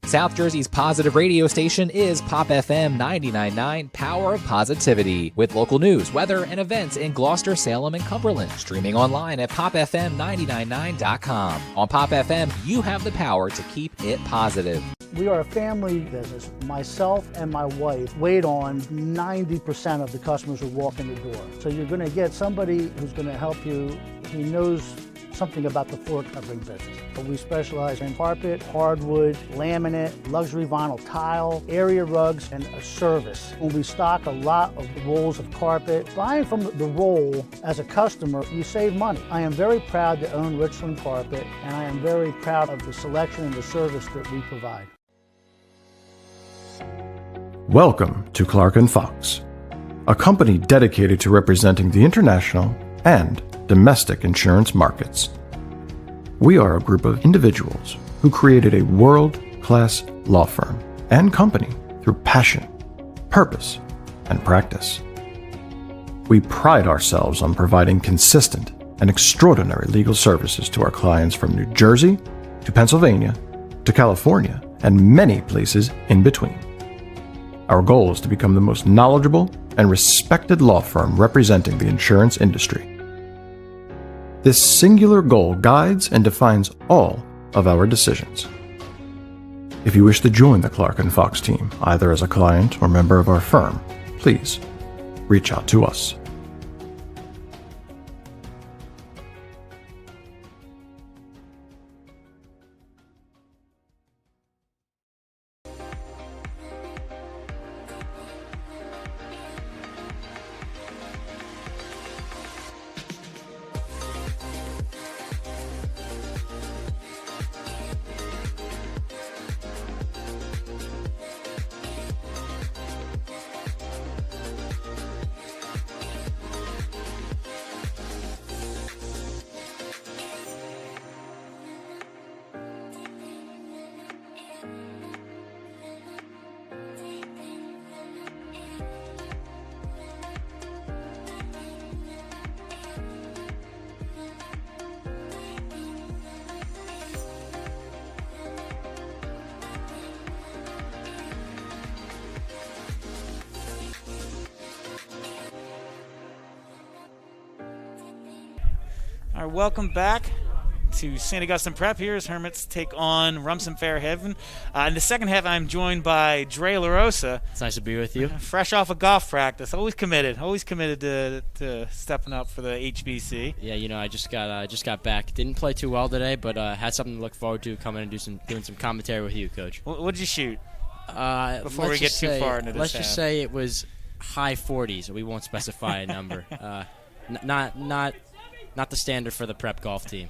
G: South Jersey's positive radio station is Pop FM 99.9, Power of Positivity, with local news, weather, and events in Gloucester, Salem, and Cumberland. Streaming online at popfm999.com. On Pop FM, you have the power to keep it positive.
H: We are a family business. Myself and my wife wait on 90% of the customers who walk in the door. So you're going to get somebody who's going to help you who knows something about the floor covering business. But we specialize in carpet, hardwood, laminate, luxury vinyl tile, area rugs, and a service. When we stock a lot of rolls of carpet, buying from the roll as a customer, you save money. I am very proud to own Richland Carpet, and I am very proud of the selection and the service that we provide.
I: Welcome to Clark & Fox, a company dedicated to representing the international and domestic insurance markets. We are a group of individuals who created a world-class law firm and company through passion, purpose, and practice. We pride ourselves on providing consistent and extraordinary legal services to our clients from New Jersey to Pennsylvania to California and many places in between. Our goal is to become the most knowledgeable and respected law firm representing the insurance industry. This singular goal guides and defines all of our decisions. If you wish to join the Clark & Fox team, either as a client or member of our firm, please reach out to us.
J: All right, welcome back to St. Augustine Prep. Here's Hermits take on Rumson Fairhaven. In the second half, I'm joined by Dre LaRosa.
K: It's nice to be with you.
J: Fresh off of golf practice. Always committed to stepping up for the HBC.
K: Yeah, you know, I just got back. Didn't play too well today, but had something to look forward to coming and doing some commentary with you, Coach.
J: What did you shoot?
K: Before
J: we get too far into this
K: let's
J: half.
K: just say it was high 40s. We won't specify a number. Not the standard for the prep golf team.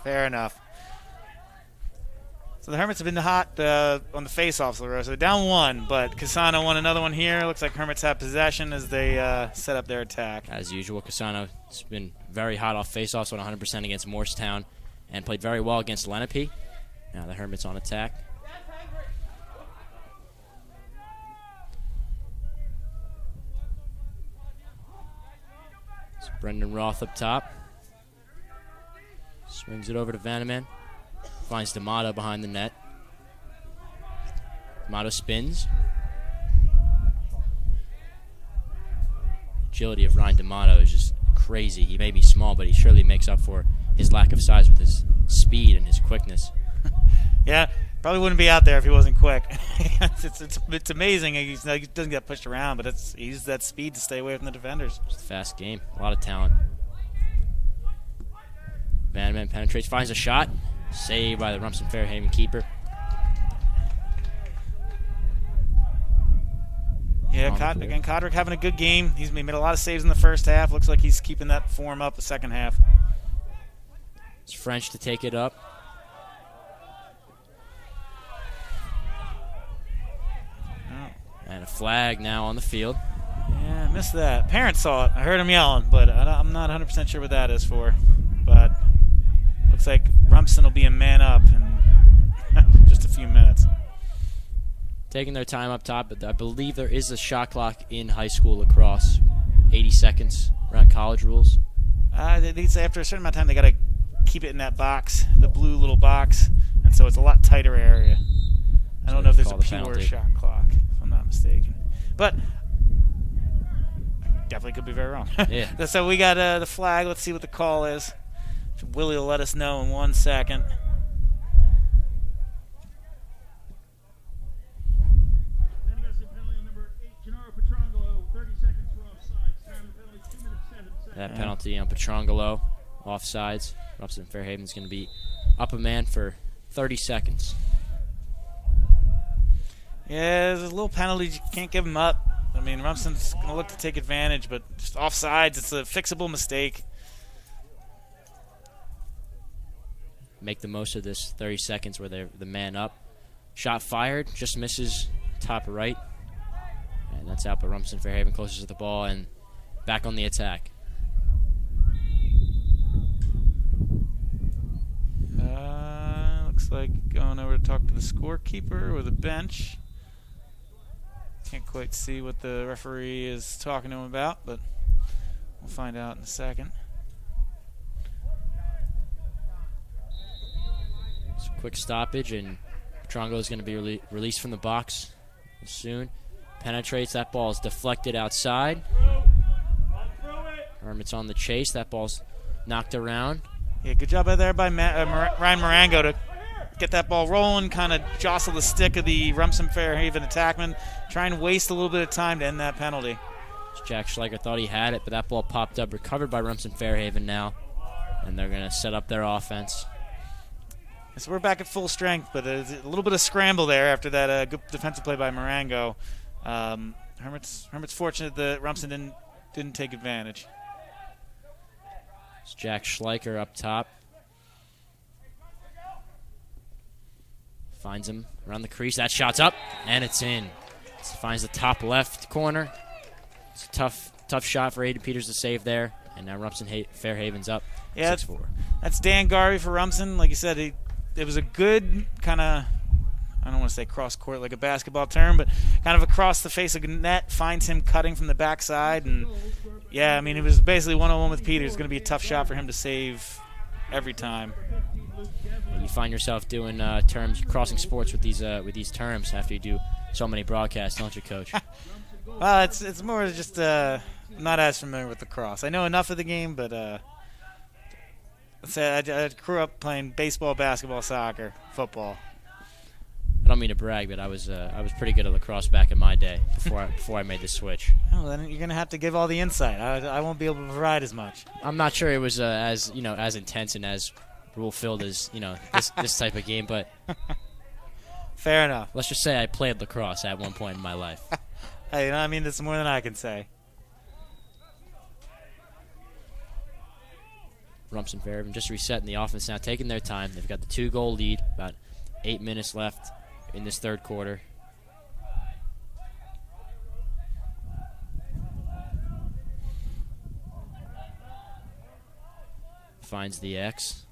J: Fair enough. So the Hermits have been hot on the face-offs, LaRosa. They're down one, but Cassano won another one here. Looks like Hermits have possession as they set up their attack.
K: As usual, Cassano's been very hot off face-offs, won 100% against Morristown, and played very well against Lenape. Now the Hermits on attack. It's Brendan Roth up top. Swings it over to Vanneman. Finds D'Amato behind the net. D'Amato spins. Agility of Ryan D'Amato is just crazy. He may be small, but he surely makes up for his lack of size with his speed and his quickness.
J: Yeah, probably wouldn't be out there if he wasn't quick. it's amazing. He doesn't get pushed around, but he uses that speed to stay away from the defenders.
K: It's a fast game. A lot of talent. Vanneman penetrates, finds a shot. Saved by the Rumson Fairhaven keeper.
J: Yeah, Codrick having a good game. He's made a lot of saves in the first half. Looks like he's keeping that form up the second half.
K: It's French to take it up. And a flag now on the field.
J: Yeah, I missed that. Parents saw it. I heard him yelling, but I'm not 100% sure what that is for. But looks like Rumson will be a man up in just a few minutes.
K: Taking their time up top, but I believe there is a shot clock in high school lacrosse. 80 seconds around college rules.
J: They say after a certain amount of time they got to keep it in that box, the blue little box, and so it's a lot tighter area. I don't know if there's a pure shot clock, if I'm not mistaken. But definitely could be very wrong.
K: Yeah.
J: So we got the flag. Let's see what the call is. Willie will let us know in 1 second.
K: That penalty on Petrangelo, offsides. Rumson Fairhaven's going to be up a man for 30 seconds.
J: Yeah, there's a little penalty. You can't give him up. I mean, Rumson's going to look to take advantage, but just offsides, it's a fixable mistake.
K: Make the most of this 30 seconds where they're the man up. Shot fired, just misses top right. And that's out, but Rumson Fairhaven closest to the ball and back on the attack.
J: to talk to the scorekeeper or the bench. Can't quite see what the referee is talking to him about, but we'll find out in a second.
K: It's a quick stoppage, and Petrongo is going to be released from the box soon. Penetrates. That ball is deflected outside. Hermits on the chase. That ball's knocked around.
J: Yeah, good job out there by Ryan Marango to get that ball rolling, kind of jostle the stick of the Rumson Fairhaven attackman, try and waste a little bit of time to end that penalty.
K: Jack Schleicher thought he had it, but that ball popped up, recovered by Rumson Fairhaven now, and they're going to set up their offense.
J: So we're back at full strength, but there's a little bit of scramble there after that good defensive play by Marango. Hermits fortunate that Rumson didn't take advantage.
K: It's Jack Schleicher up top. Finds him around the crease. That shot's up, and it's in. Finds the top left corner. It's a tough shot for Aiden Peters to save there, and now Rumson Fairhaven's up 6-4.
J: That's Dan Garvey for Rumson. Like you said, it was a good kind of, I don't want to say cross court like a basketball term, but kind of across the face of the net, finds him cutting from the backside. And, yeah, I mean, it was basically one-on-one with Peters. It's going to be a tough shot for him to save every time.
K: You find yourself doing terms, crossing sports with these terms after you do so many broadcasts, don't you, Coach?
J: Well, it's more just I'm not as familiar with lacrosse. I know enough of the game, but let's say I grew up playing baseball, basketball, soccer, football.
K: I don't mean to brag, but I was pretty good at lacrosse back in my day before I made the switch.
J: Oh, then you're gonna have to give all the insight. I won't be able to provide as much.
K: I'm not sure it was as intense and as rule filled as this type of game, but
J: fair enough.
K: Let's just say I played lacrosse at one point in my life.
J: Hey, I mean, that's more than I can say.
K: Rumson Fairhaven just resetting the offense now, taking their time. They've got the 2-goal lead, about 8 minutes left in this third quarter. Finds the X.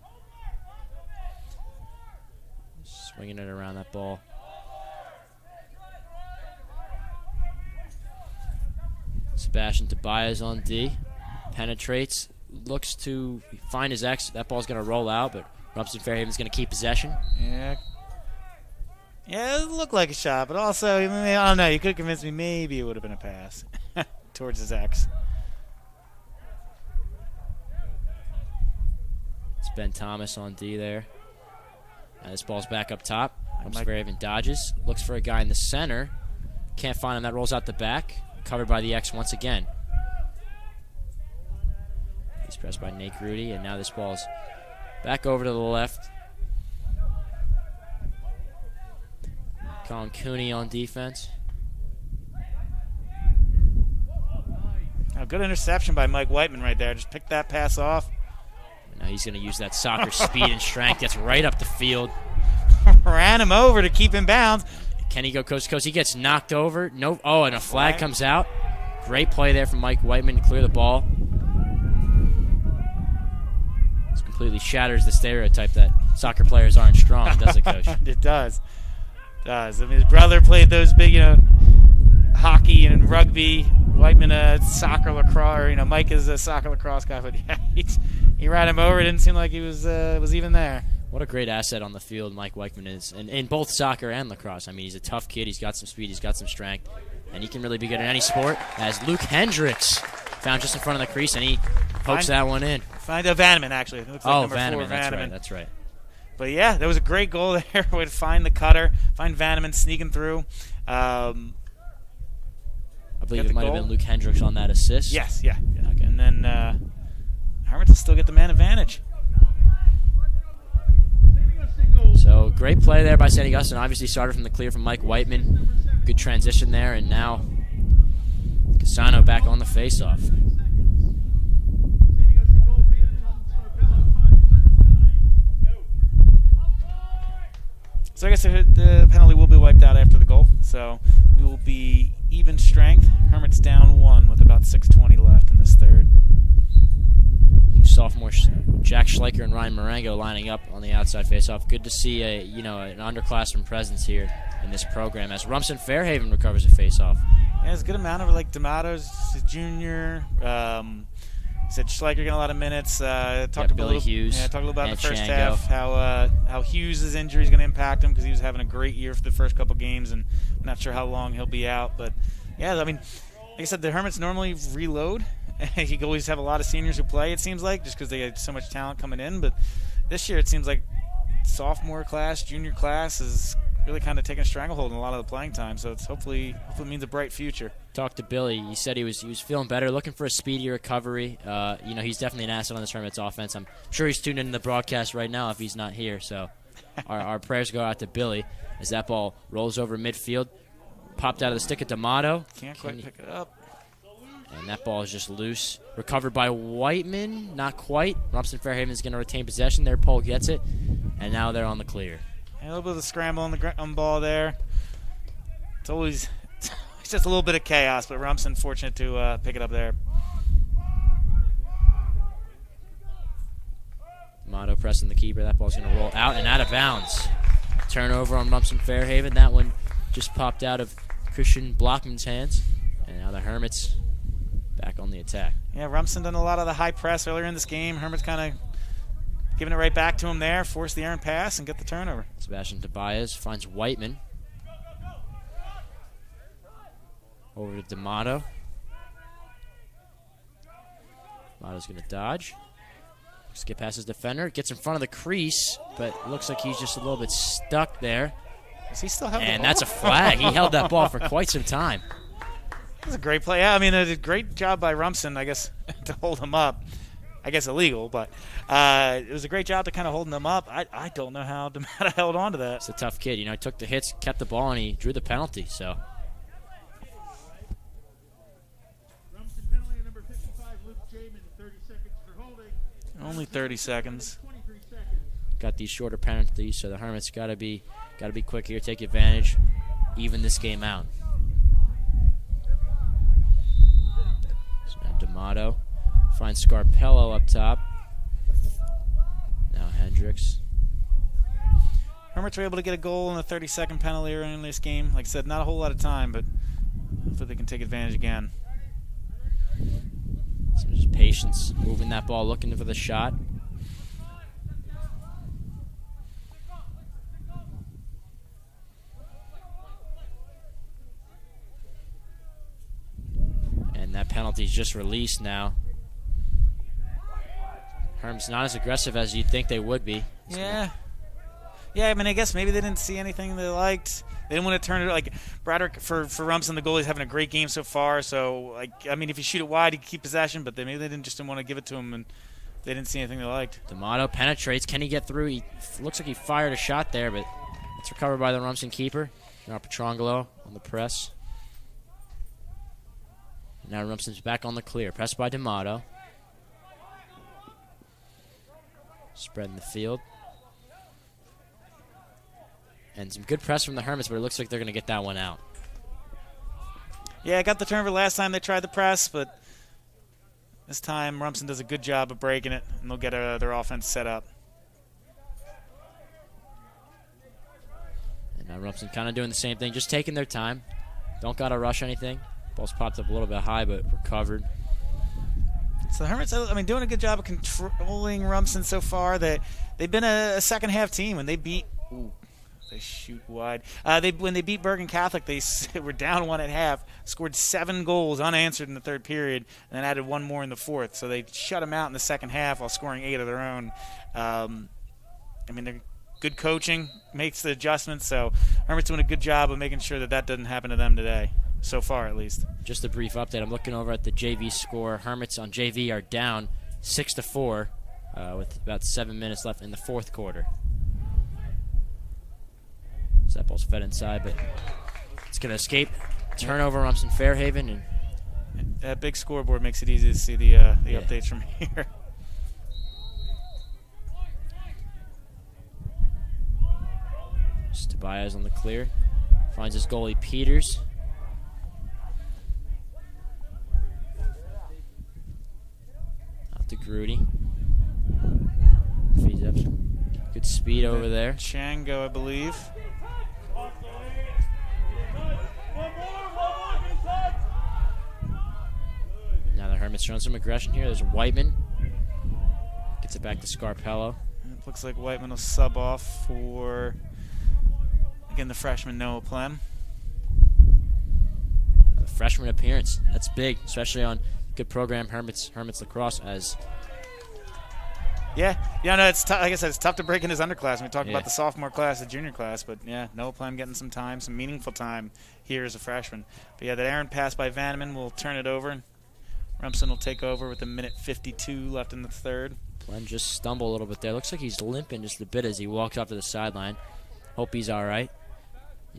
K: Swinging it around that ball. Sebastian Tobias on D. Penetrates. Looks to find his X. That ball's going to roll out, but Rumson Fairhaven's going to keep possession.
J: Yeah, it looked like a shot, but also, I don't know, you could have convinced me maybe it would have been a pass towards his X.
K: It's Ben Thomas on D there. Now this ball's back up top. Rumson Fairhaven dodges. Looks for a guy in the center. Can't find him. That rolls out the back. Covered by the X once again. He's pressed by Nate Grudy, and now this ball's back over to the left. Colin Cooney on defense.
J: A good interception by Mike Whiteman right there. Just picked that pass off.
K: And now he's going to use that soccer speed and strength. Gets right up the field.
J: Ran him over to keep him bounds.
K: Can he go coast to coast? He gets knocked over. No. Oh, and a flag comes out. Great play there from Mike Whiteman to clear the ball. This completely shatters the stereotype that soccer players aren't strong, does it, Coach?
J: It does. I mean, his brother played those big, hockey and rugby. Whiteman, soccer, lacrosse. Or, Mike is a soccer lacrosse guy, but yeah, he ran him over. It didn't seem like he was even there.
K: What a great asset on the field Mike Whiteman is, and in both soccer and lacrosse. I mean, he's a tough kid. He's got some speed. He's got some strength, and he can really be good at any sport. As Luke Hendricks found just in front of the crease, and he pokes that one in.
J: Find Vanneman, actually. It looks like number 4, Vanneman.
K: That's right.
J: But yeah, there was a great goal there. Would find the cutter, find Vanneman sneaking through.
K: I believe it might have been Luke Hendricks on that assist.
J: Yes, yeah. Okay. And then Hermits will still get the man advantage.
K: So great play there by St. Augustine. Obviously started from the clear from Mike Whiteman. Good transition there, and now Casano back on the faceoff.
J: So I guess the penalty will be wiped out after the goal. So we will be even strength. Hermits down 1 with about 6:20 left in this third.
K: You saw sophomore Jack Schleicher and Ryan Marengo lining up on the outside faceoff. Good to see an underclassman presence here in this program as Rumson Fairhaven recovers a faceoff.
J: Yeah, there's a good amount of D'Amato's junior. Said Schleicher getting a lot of minutes. Talked
K: Billy Hughes.
J: Yeah, talked a little about
K: and
J: the first
K: Shango.
J: half, how Hughes' injury is going to impact him because he was having a great year for the first couple games, and I'm not sure how long he'll be out. But yeah, I mean, like I said, the Hermits normally reload. You always have a lot of seniors who play, it seems like, just because they had so much talent coming in. But this year it seems like sophomore class, junior class is really kind of taking a stranglehold in a lot of the playing time. So it's hopefully means a bright future.
K: Talked to Billy. He said he was feeling better, looking for a speedy recovery. He's definitely an asset on this Hermits offense. I'm sure he's tuned into the broadcast right now if he's not here. So our prayers go out to Billy as that ball rolls over midfield. Popped out of the stick of D'Amato.
J: Can't quite pick it up.
K: And that ball is just loose. Recovered by Whiteman. Not quite. Rumson Fairhaven is going to retain possession. Their Pole gets it. And now they're on the clear.
J: And a little bit of a scramble on the ball there. It's always just a little bit of chaos, but Rumson fortunate to pick it up there.
K: D'Amato pressing the keeper. That ball's going to roll out and out of bounds. Turnover on Rumson Fairhaven. That one just popped out of Christian Blockman's hands. And now the Hermits back on the attack.
J: Yeah, Rumson done a lot of the high press earlier in this game. Hermits kind of giving it right back to him there, force the errant pass, and get the turnover.
K: Sebastian Tobias finds Whiteman. Over to D'Amato. D'Amato's going to dodge. Skip past his defender. Gets in front of the crease, but looks like he's just a little bit stuck there.
J: Does he still have the ball?
K: And that's a flag. He held that ball for quite some time.
J: That was a great play. Yeah, I mean, a great job by Rumson, I guess, to hold him up. I guess illegal, but it was a great job to kind of holding him up. I don't know how D'Amato held on to that.
K: It's a tough kid. He took the hits, kept the ball, and he drew the penalty. So.
D: Rumson penalty on number 55, Luke Jamin, 30 seconds for holding.
J: Only 30 seconds.
D: 23 seconds.
K: Got these shorter penalties, so the Hermits got to be quick here, take advantage, even this game out. So now D'Amato finds Scarpello up top. Now Hendricks.
J: Hermits were able to get a goal in the 30-second penalty early in this game. Like I said, not a whole lot of time, but hopefully they can take advantage again.
K: So just patience, moving that ball, looking for the shot. And that penalty's just released now. Herm's not as aggressive as you'd think they would be.
J: Yeah. Yeah, I mean, I guess maybe they didn't see anything they liked. They didn't want to turn it like Braddock for Rumson, the goalie's having a great game so far. So, I mean, if you shoot it wide, you can keep possession, but maybe they didn't want to give it to him, and they didn't see anything they liked.
K: D'Amato penetrates. Can he get through? He looks like he fired a shot there, but it's recovered by the Rumson keeper. Now Petrangelo on the press. Now Rumson's back on the clear. Pressed by D'Amato. Spreading the field. And some good press from the Hermits, but it looks like they're going to get that one out.
J: Yeah, I got the turnover last time they tried the press, but this time Rumson does a good job of breaking it, and they'll get their offense set up.
K: And now Rumson kind of doing the same thing, just taking their time. Don't got to rush anything. Ball's popped up a little bit high, but recovered.
J: So the Hermits, I mean, doing a good job of controlling Rumson so far. They've been a second-half team. When they beat... Ooh, they shoot wide. When they beat Bergen Catholic, they were down one at half, scored 7 goals unanswered in the third period, and then added 1 more in the fourth. So they shut them out in the second half while scoring 8 of their own. I mean, they're good coaching, makes the adjustments. So Hermits doing a good job of making sure that doesn't happen to them today. So far, at least.
K: Just a brief update. I'm looking over at the JV score. Hermits on JV are down 6-4 with about 7 minutes left in the fourth quarter. So that ball's fed inside, but it's going to escape. Turnover, Rumson Fairhaven. And
J: that big scoreboard makes it easy to see the updates from here.
K: Tobias on the clear. Finds his goalie, Peters. Out to Grudy. Feeds up some good speed over there.
J: Chango, I believe.
K: Now the Hermits showing some aggression here. There's Whiteman. Gets it back to Scarpello.
J: It looks like Whiteman will sub off for, again, the freshman Noah Plem.
K: A freshman appearance. That's big, especially on good program Hermits Lacrosse. As
J: no, it's like I said, it's tough to break in his underclass. We talked
K: Yeah.
J: about the sophomore class, the junior class, but yeah, Noah Plem getting some time, some meaningful time here as a freshman. But yeah, that errant pass by Vanneman will turn it over. Rumson will take over with a minute 52 left in the third.
K: Plem just stumbled a little bit there. Looks like he's limping just a bit as he walks off to the sideline. Hope he's all right.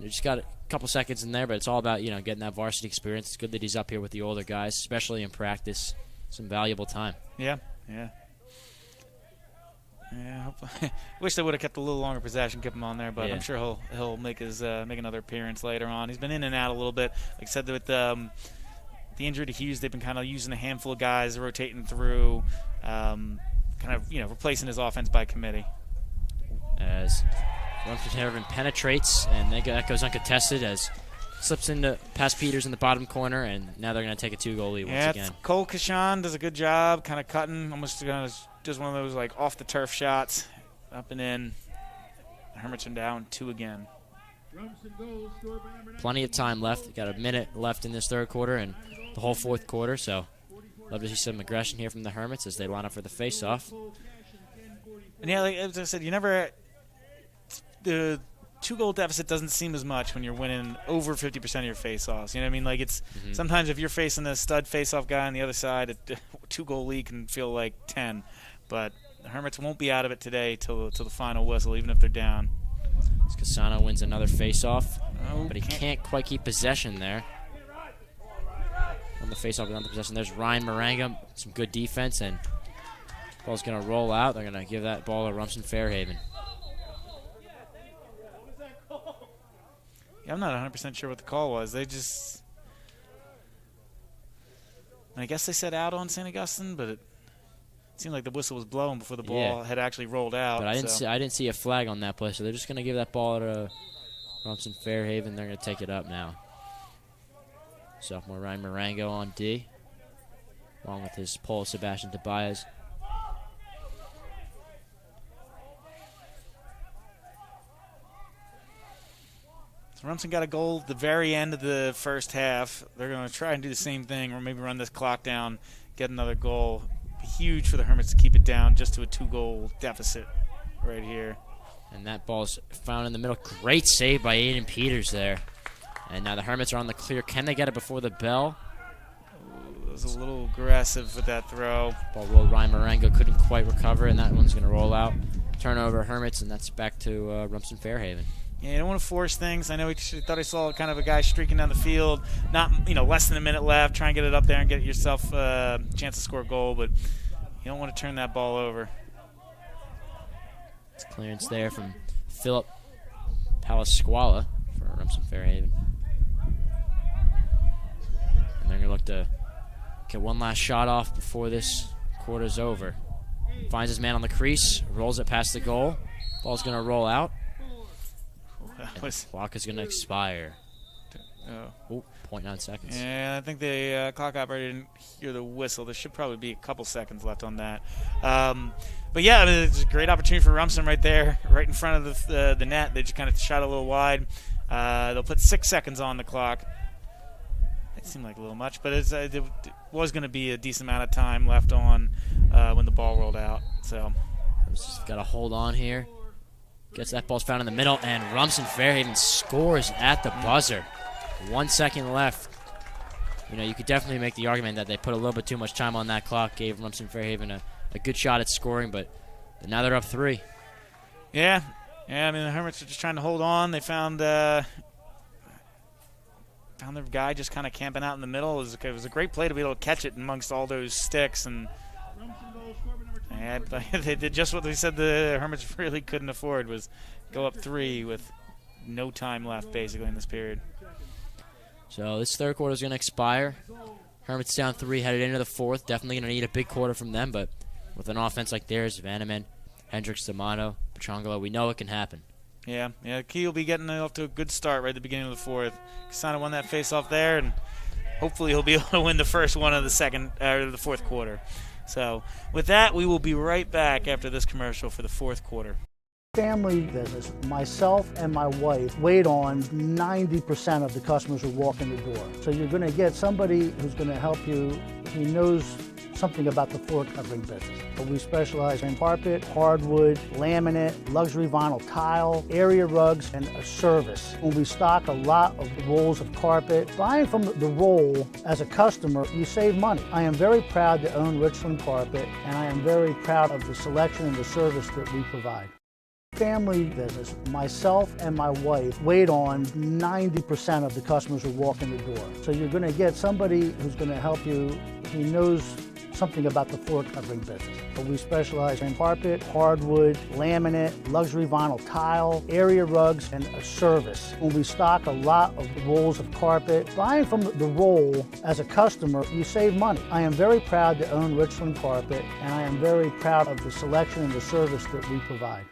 K: Just got a couple seconds in there, but it's all about getting that varsity experience. It's good that he's up here with the older guys, especially in practice. Some valuable time.
J: Yeah. Wish they would have kept a little longer possession, kept him on there, but
K: Yeah.
J: I'm sure he'll make make another appearance later on. He's been in and out a little bit. Like I said, with the injury to Hughes, they've been kind of using a handful of guys, rotating through, replacing his offense by committee.
K: As Rumson penetrates, and that goes uncontested as slips into past Peters in the bottom corner, and now they're going to take a 2-goal lead once again.
J: Cole Kashan does a good job, kind of cutting, almost just one of those like off the turf shots, up and in. The Hermits are down 2 again.
K: Plenty of time left. Got a minute left in this third quarter and the whole fourth quarter, so love to see some aggression here from the Hermits as they line up for the face-off.
J: And yeah, like as I said, the 2-goal deficit doesn't seem as much when you're winning over 50% of your face-offs. You know what I mean? Like it's sometimes if you're facing a stud face-off guy on the other side, a 2-goal lead can feel like 10. But the Hermits won't be out of it today till the final whistle, even if they're down.
K: Casano wins another face-off, but he can't quite keep possession there. On the face-off without the possession, there's Ryan Maranga, some good defense, and ball's going to roll out. They're going to give that ball to Rumson Fairhaven.
J: Yeah, I'm not 100% sure what the call was. I guess they said out on St. Augustine, but it seemed like the whistle was blowing before the ball had actually rolled out.
K: But I didn't see a flag on that play, so they're just going to give that ball to Rumson Fairhaven. They're going to take it up now. Sophomore Ryan Marango on D, along with his pole Sebastian Tobias.
J: So Rumson got a goal at the very end of the first half. They're going to try and do the same thing, or maybe run this clock down, get another goal. Huge for the Hermits to keep it down just to a 2-goal deficit right here.
K: And that ball's found in the middle. Great save by Aiden Peters there. And now the Hermits are on the clear. Can they get it before the bell?
J: It was a little aggressive with that throw.
K: Ball rolled. Ryan Marengo couldn't quite recover, and that one's going to roll out. Turnover Hermits, and that's back to Rumson Fairhaven.
J: Yeah, you don't want to force things. I know he thought he saw kind of a guy streaking down the field. Not, less than a minute left. Try and get it up there and get yourself a chance to score a goal, but you don't want to turn that ball over.
K: It's clearance there from Philip Palasquala for Rumson Fairhaven. And they're going to look to get one last shot off before this quarter's over. Finds his man on the crease, rolls it past the goal. Ball's going to roll out. And the clock is going to expire. 0.9 seconds.
J: Yeah, I think the clock operator didn't hear the whistle. There should probably be a couple seconds left on that. But yeah, it's a great opportunity for Rumson right there, right in front of the net. They just kind of shot a little wide. They'll put 6 seconds on the clock. It seemed like a little much, but it was going to be a decent amount of time left on when the ball rolled out. So
K: just got to hold on here. Gets that ball's found in the middle, and Rumson Fairhaven scores at the buzzer. 1 second left. You could definitely make the argument that they put a little bit too much time on that clock, gave Rumson Fairhaven a good shot at scoring, but now they're up 3.
J: Yeah. I mean, the Hermits are just trying to hold on. They found their guy just kind of camping out in the middle. It was a great play to be able to catch it amongst all those sticks, and they did just what we said the Hermits really couldn't afford, was go up 3 with no time left basically in this period.
K: So this third quarter is going to expire. Hermits down 3, headed into the fourth. Definitely going to need a big quarter from them, but with an offense like theirs, Vanneman, Hendricks, D'Amato, Petrangelo, we know it can happen.
J: Yeah. Key will be getting off to a good start right at the beginning of the fourth. Kasana won that face-off there, and hopefully he'll be able to win the first one of the fourth quarter. So with that, we will be right back after this commercial for the fourth quarter.
H: Family business. Myself and my wife wait on 90% of the customers who walk in the door. So you're going to get somebody who's going to help you who knows something about the floor covering business. But we specialize in carpet, hardwood, laminate, luxury vinyl tile, area rugs, and a service. When we stock a lot of rolls of carpet, buying from the roll as a customer, you save money. I am very proud to own Richland Carpet, and I am very proud of the selection and the service that we provide. Family business. Myself and my wife wait on 90% of the customers who walk in the door. So you're going to get somebody who's going to help you who knows something about the floor covering business. But we specialize in carpet, hardwood, laminate, luxury vinyl tile, area rugs, and a service. When we stock a lot of rolls of carpet, buying from the roll as a customer, you save money. I am very proud to own Richland Carpet, and I am very proud of the selection and the service that we provide.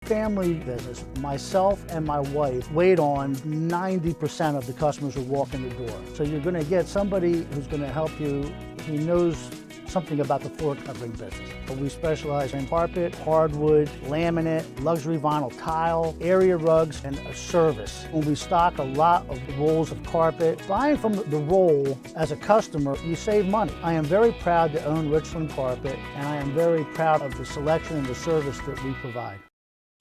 H: Family business. Myself and my wife wait on 90% of the customers who walk in the door. So you're going to get somebody who's going to help you who knows something about the floor covering business. But we specialize in carpet, hardwood, laminate, luxury vinyl tile, area rugs, and a service. When we stock a lot of rolls of carpet, buying from the roll as a customer, you save money. I am very proud to own Richland Carpet, and I am very proud of the selection and the service that we provide.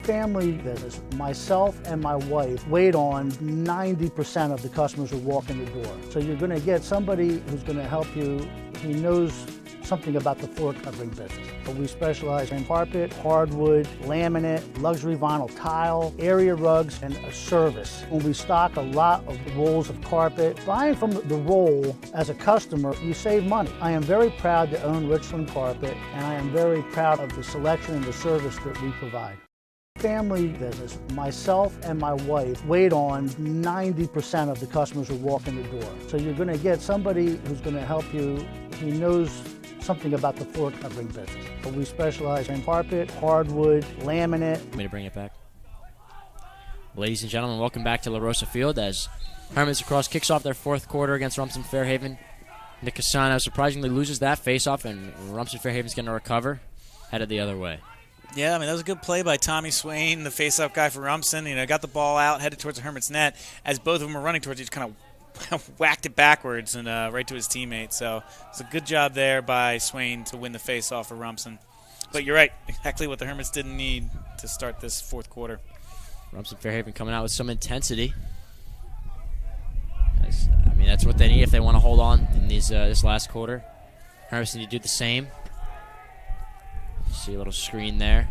H: Family business. Myself and my wife wait on 90% of the customers who walk in the door. So you're going to get somebody who's going to help you who knows something about the floor covering business. But we specialize in carpet, hardwood, laminate, luxury vinyl tile, area rugs, and a service. When we stock a lot of rolls of carpet, buying from the roll as a customer, you save money. I am very proud to own Richland Carpet, and I am very proud of the selection and the service that we provide. Family business. Myself and my wife wait on 90% of the customers who walk in the door. So you're going to get somebody who's going to help you who knows something about the floor covering business. But we specialize in carpet, hardwood, laminate.
K: Want me to bring it back? Ladies and gentlemen, welcome back to La Rosa Field as Hermits Lacrosse kicks off their fourth quarter against Rumson Fairhaven. Nick Casano surprisingly loses that face-off, and Rumson Fairhaven's going to recover, headed the other way.
J: Yeah, I mean, that was a good play by Tommy Swain, the face-off guy for Rumson. Got the ball out, headed towards the Hermits' net. As both of them were running towards it, he just kind of whacked it backwards and right to his teammate. So it's a good job there by Swain to win the face-off for Rumson. But you're right, exactly what the Hermits didn't need to start this fourth quarter.
K: Rumson Fairhaven coming out with some intensity. I mean, that's what they need if they want to hold on in this last quarter. Hermits need to do the same. See a little screen there.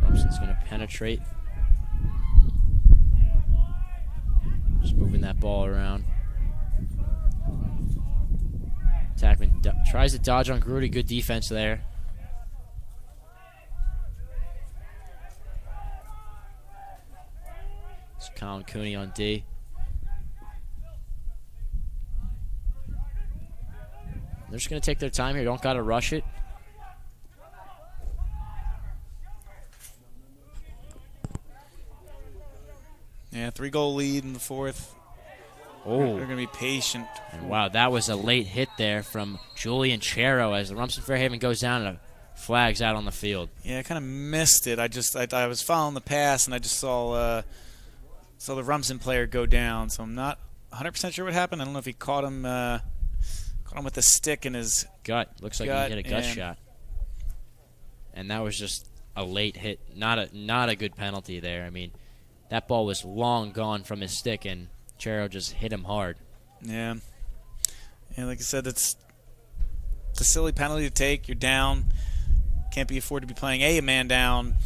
K: Rumson's going to penetrate. Just moving that ball around. Tackman tries to dodge on Grudy. Good defense there. It's Colin Cooney on D. They're just going to take their time here. Don't got to rush it.
J: Yeah, 3-goal lead in the fourth.
K: Oh.
J: They're going to be patient.
K: And wow, that was a late hit there from Julian Chero as the Rumson Fairhaven goes down and flags out on the field.
J: Yeah, I kind of missed it. I was following the pass, and I just saw the Rumson player go down. So I'm not 100% sure what happened. I don't know if he caught him with a stick in his
K: gut. Looks like he hit a gut shot. And that was just a late hit. Not a good penalty there. I mean, that ball was long gone from his stick, and Chero just hit him hard.
J: Yeah. And like I said, it's a silly penalty to take. You're down. Can't be afforded to be playing A man down.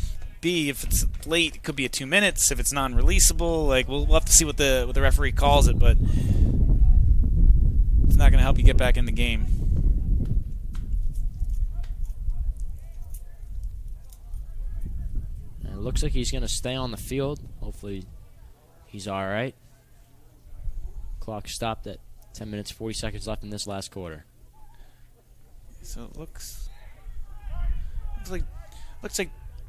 J: B, if it's late, it could be a 2 minutes. If it's non-releasable, we'll have to see what the referee calls it, but it's not going to help you get back in the game.
K: And it looks like he's going to stay on the field. Hopefully he's all right. Clock stopped at 10 minutes, 40 seconds left in this last quarter.
J: So it looks like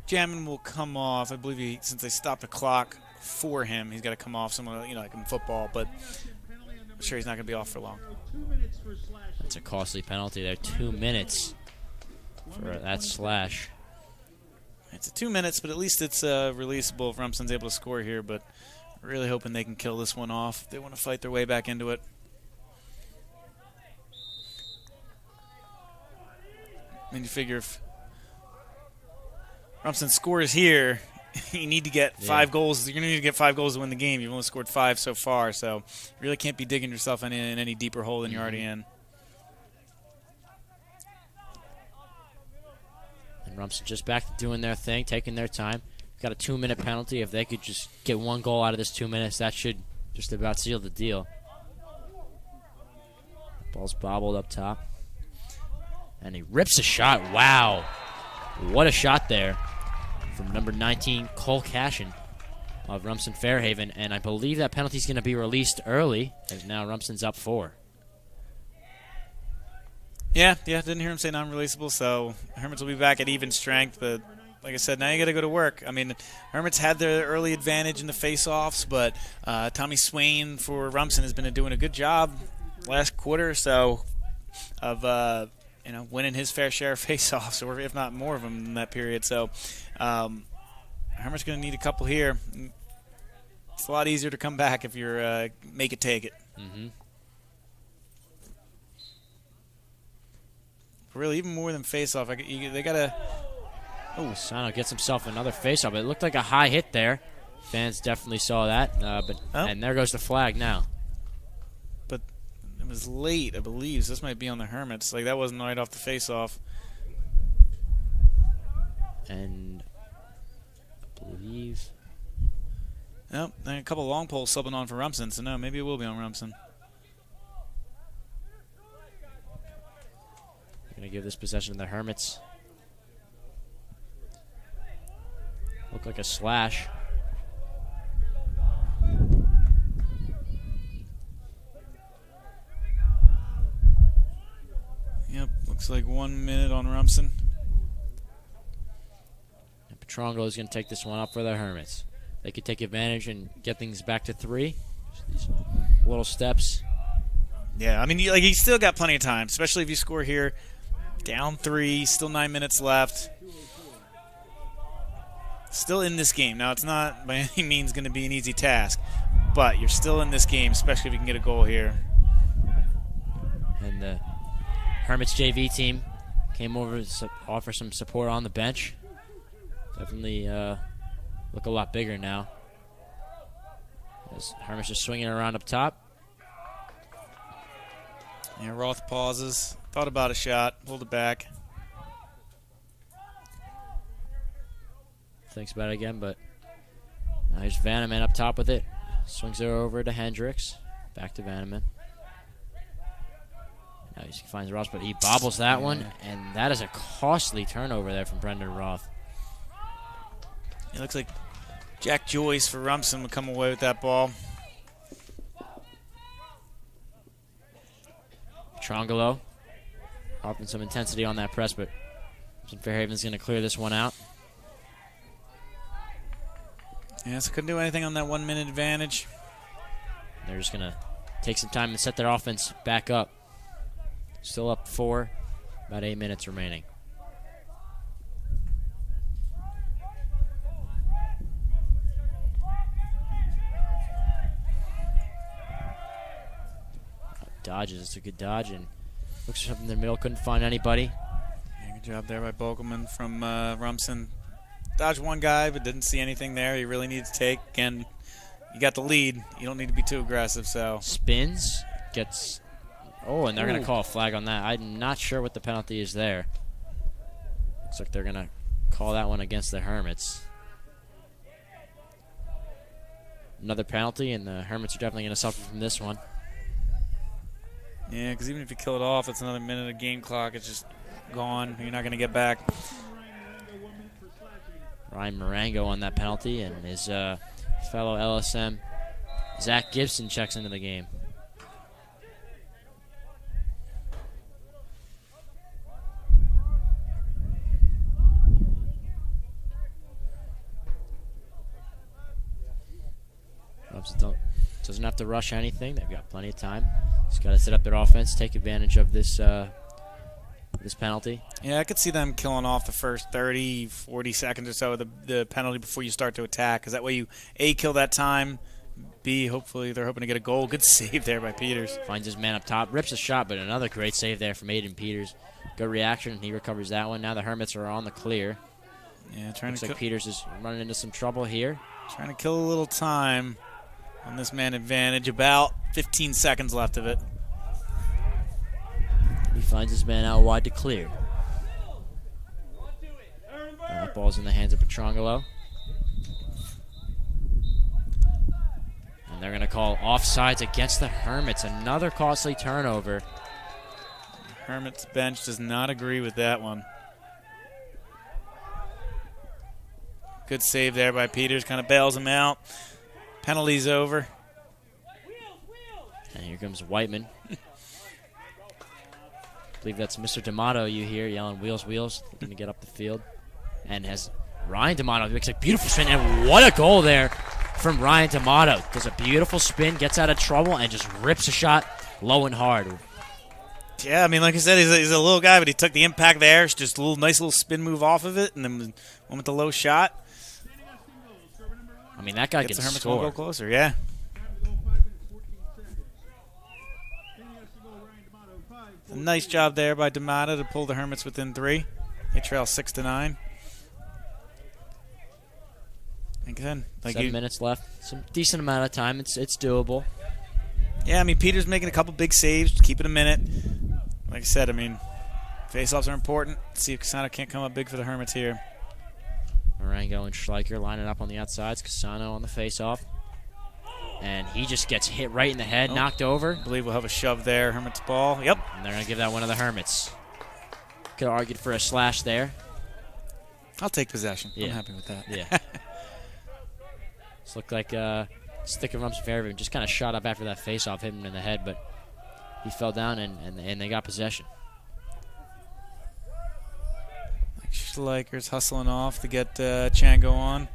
J: Jamin will come off. I believe since they stopped the clock for him, he's got to come off somewhere, like in football. But I'm sure he's not going to be off for long.
K: That's a costly penalty there. 2 minutes for that slash.
J: It's 2 minutes, but at least it's releasable if Rumson's able to score here. But really hoping they can kill this one off. They want to fight their way back into it. I mean, you figure if Rumson scores here, you need to get 5 goals. You're going to need to get 5 goals to win the game. You've only scored 5 so far, so you really can't be digging yourself in any deeper hole than you're already in.
K: And Rumson just back to doing their thing, taking their time. Got a 2-minute penalty. If they could just get 1 goal out of this 2 minutes, that should just about seal the deal. Ball's bobbled up top. And he rips a shot. Wow. What a shot there from number 19, Cole Cashin of Rumson Fairhaven. And I believe that penalty's going to be released early, as now Rumson's up 4.
J: Yeah, didn't hear him say non-releasable, so Hermits will be back at even strength. But like I said, now you got to go to work. I mean, Hermits had their early advantage in the face-offs, but Tommy Swain for Rumson has been doing a good job last quarter or so of winning his fair share of face-offs, or if not more of them in that period. So Hermit's going to need a couple here. It's a lot easier to come back if you're make it, take it.
K: Mm-hmm.
J: Really, even more than face-off, they got to...
K: Oh, Sano gets himself another face-off. It looked like a high hit there. Fans definitely saw that. And there goes the flag now.
J: But it was late, I believe. So this might be on the Hermits. Like, that wasn't right off the face-off.
K: And I believe...
J: Nope, and a couple long poles subbing on for Rumson. So, no, maybe it will be on Rumson.
K: Going to give this possession to the Hermits. Look like a slash.
J: Yep, looks like 1 minute on Rumson.
K: And Petrongo is going to take this one up for the Hermits. They could take advantage and get things back to 3. These little steps.
J: Yeah, I mean, he's still got plenty of time, especially if you score here. Down 3, still 9 minutes left. Still in this game. Now, it's not by any means going to be an easy task, but you're still in this game, especially if you can get a goal here.
K: And the Hermits JV team came over to offer some support on the bench. Definitely look a lot bigger now. As Hermits just swinging around up top.
J: Yeah, Roth pauses. Thought about a shot. Pulled it back.
K: Thinks about it again, but now here's Vanneman up top with it. Swings it over to Hendricks. Back to Vanneman. Now he finds Ross, but he bobbles that one, and that is a costly turnover there from Brendan Roth.
J: It looks like Jack Joyce for Rumson would come away with that ball.
K: Trongolo offering some intensity on that press, but Fairhaven's going to clear this one out.
J: Yeah, so couldn't do anything on that 1 minute advantage.
K: They're just going to take some time and set their offense back up. Still up 4, about 8 minutes remaining. Dodges, it's a good dodge, and looks for something in the middle, couldn't find anybody.
J: Yeah, good job there by Bogelman from Rumson. Dodged one guy, but didn't see anything there. He really needs to take. Again, you got the lead. You don't need to be too aggressive. So
K: spins, gets. Oh, and they're going to call a flag on that. I'm not sure what the penalty is there. Looks like they're going to call that one against the Hermits. Another penalty, and the Hermits are definitely going to suffer from this one.
J: Yeah, because even if you kill it off, it's another minute of game clock. It's just gone. You're not going to get back.
K: Ryan Marango on that penalty, and his fellow LSM, Zach Gibson, checks into the game. Rumson doesn't have to rush anything. They've got plenty of time. Just got to set up their offense, take advantage of this penalty.
J: Yeah, I could see them killing off the first 30, 40 seconds or so of the penalty before you start to attack, because that way you, A, kill that time, B, hopefully they're hoping to get a goal. Good save there by Peters.
K: Finds his man up top, rips a shot, but another great save there from Aiden Peters. Good reaction, and he recovers that one. Now the Hermits are on the clear.
J: Yeah,
K: Looks like Peters is running into some trouble here.
J: Trying to kill a little time on this man advantage. About 15 seconds left of it.
K: He finds his man out wide to clear. That ball's in the hands of Petrangelo. And they're going to call offsides against the Hermits. Another costly turnover.
J: Hermits bench does not agree with that one. Good save there by Peters. Kind of bails him out. Penalty's over.
K: And here comes Whiteman. I believe that's Mr. D'Amato you hear yelling, wheels, wheels, looking to get up the field. And has Ryan D'Amato makes a beautiful spin. And what a goal there from Ryan D'Amato. Does a beautiful spin, gets out of trouble, and just rips a shot low and hard.
J: Yeah, I mean, like I said, he's a little guy, but he took the impact there. It's just a nice little spin move off of it, and then went with the low shot.
K: I mean, that guy
J: Gets
K: can
J: the Hermits
K: score.
J: one goal closer, yeah. A nice job there by D'Amato to pull the Hermits within 3. They trail 6-9. Again,
K: 7 minutes left. Some decent amount of time. It's doable.
J: Yeah, I mean, Peters making a couple big saves. Keep it a minute. Like I said, I mean, face-offs are important. Let's see if Casano can't come up big for the Hermits here.
K: Marengo and Schleicher lining up on the outsides. Casano on the face-off. And he just gets hit right in the head, knocked over.
J: I believe we'll have a shove there. Hermits ball. Yep.
K: And they're going to give that one to the Hermits. Could have argued for a slash there.
J: I'll take possession.
K: Yeah.
J: I'm happy with that.
K: Yeah. This looked like Stick of Rumson Fairhaven just kind of shot up after that face-off, hit him in the head, but he fell down and they got possession.
J: Schleicher's hustling off to get Chango on.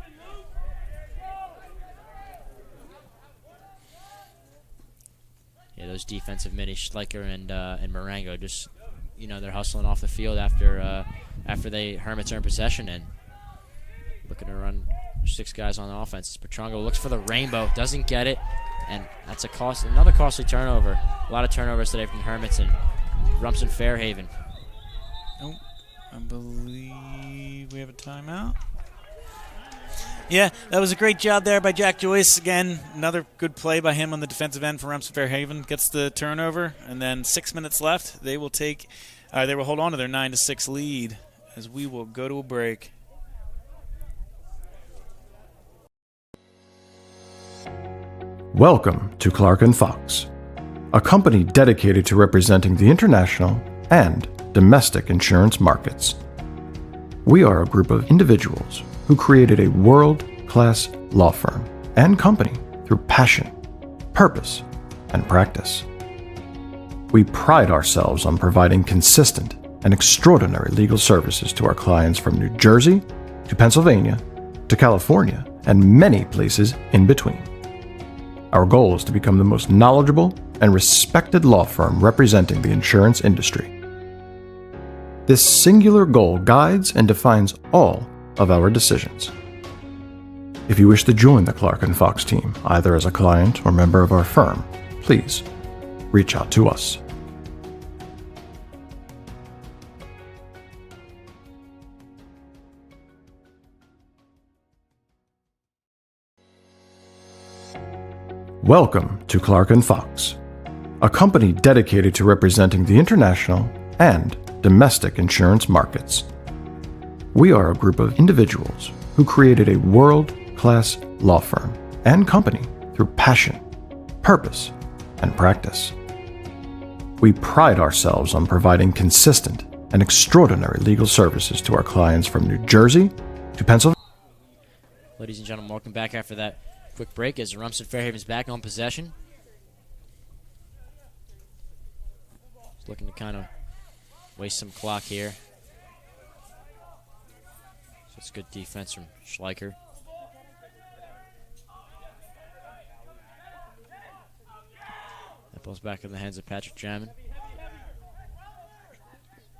K: Yeah, those defensive minis, Schleicher and Marengo, just they're hustling off the field after the Hermits are in possession and looking to run 6 guys on the offense. Petrongo looks for the rainbow, doesn't get it, and that's another costly turnover. A lot of turnovers today from the Hermits and Rumson Fairhaven.
J: Oh, I believe we have a timeout. Yeah, that was a great job there by Jack Joyce. Again, another good play by him on the defensive end for Rumson Fairhaven. Gets the turnover, and then 6 minutes left. They will hold on to their 9-6 lead as we will go to a break.
I: Welcome to Clark & Fox, a company dedicated to representing the international and domestic insurance markets. We are a group of individuals who created a world-class law firm and company through passion, purpose, and practice. We pride ourselves on providing consistent and extraordinary legal services to our clients from New Jersey to Pennsylvania to California and many places in between. Our goal is to become the most knowledgeable and respected law firm representing the insurance industry. This singular goal guides and defines all of our decisions. If you wish to join the Clark & Fox team, either as a client or member of our firm, please reach out to us. Welcome to Clark & Fox, a company dedicated to representing the international and domestic insurance markets. We are a group of individuals who created a world-class law firm and company through passion, purpose, and practice. We pride ourselves on providing consistent and extraordinary legal services to our clients from New Jersey to Pennsylvania.
K: Ladies and gentlemen, welcome back after that quick break as Rumson Fairhaven's back on possession. Just looking to kind of waste some clock here. So it's good defense from Schleicher. Ball's back in the hands of Patrick Jamin.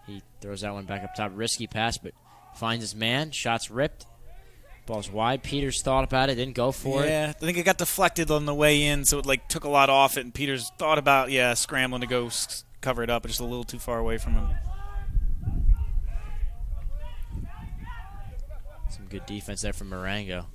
K: He throws that one back up top. Risky pass, but finds his man. Shot's ripped. Ball's wide. Peters thought about it, didn't go for it.
J: Yeah, I think it got deflected on the way in, so it took a lot off it, and Peters thought about, scrambling to go cover it up, but just a little too far away from him.
K: Some good defense there from Marengo.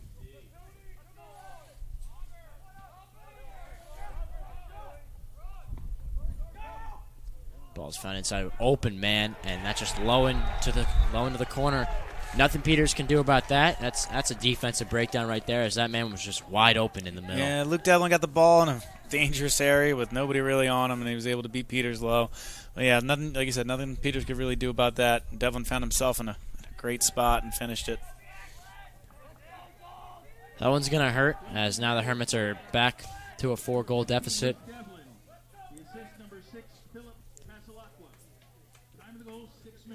K: Ball's found inside, open man, and that's just low into the corner. Nothing Peters can do about that. That's a defensive breakdown right there, as that man was just wide open in the middle.
J: Yeah, Luke Devlin got the ball in a dangerous area with nobody really on him, and he was able to beat Peters low. But yeah, nothing, like you said, nothing Peters could really do about that. Devlin found himself in a great spot and finished it.
K: That one's going to hurt, as now the Hermits are back to a 4-goal deficit.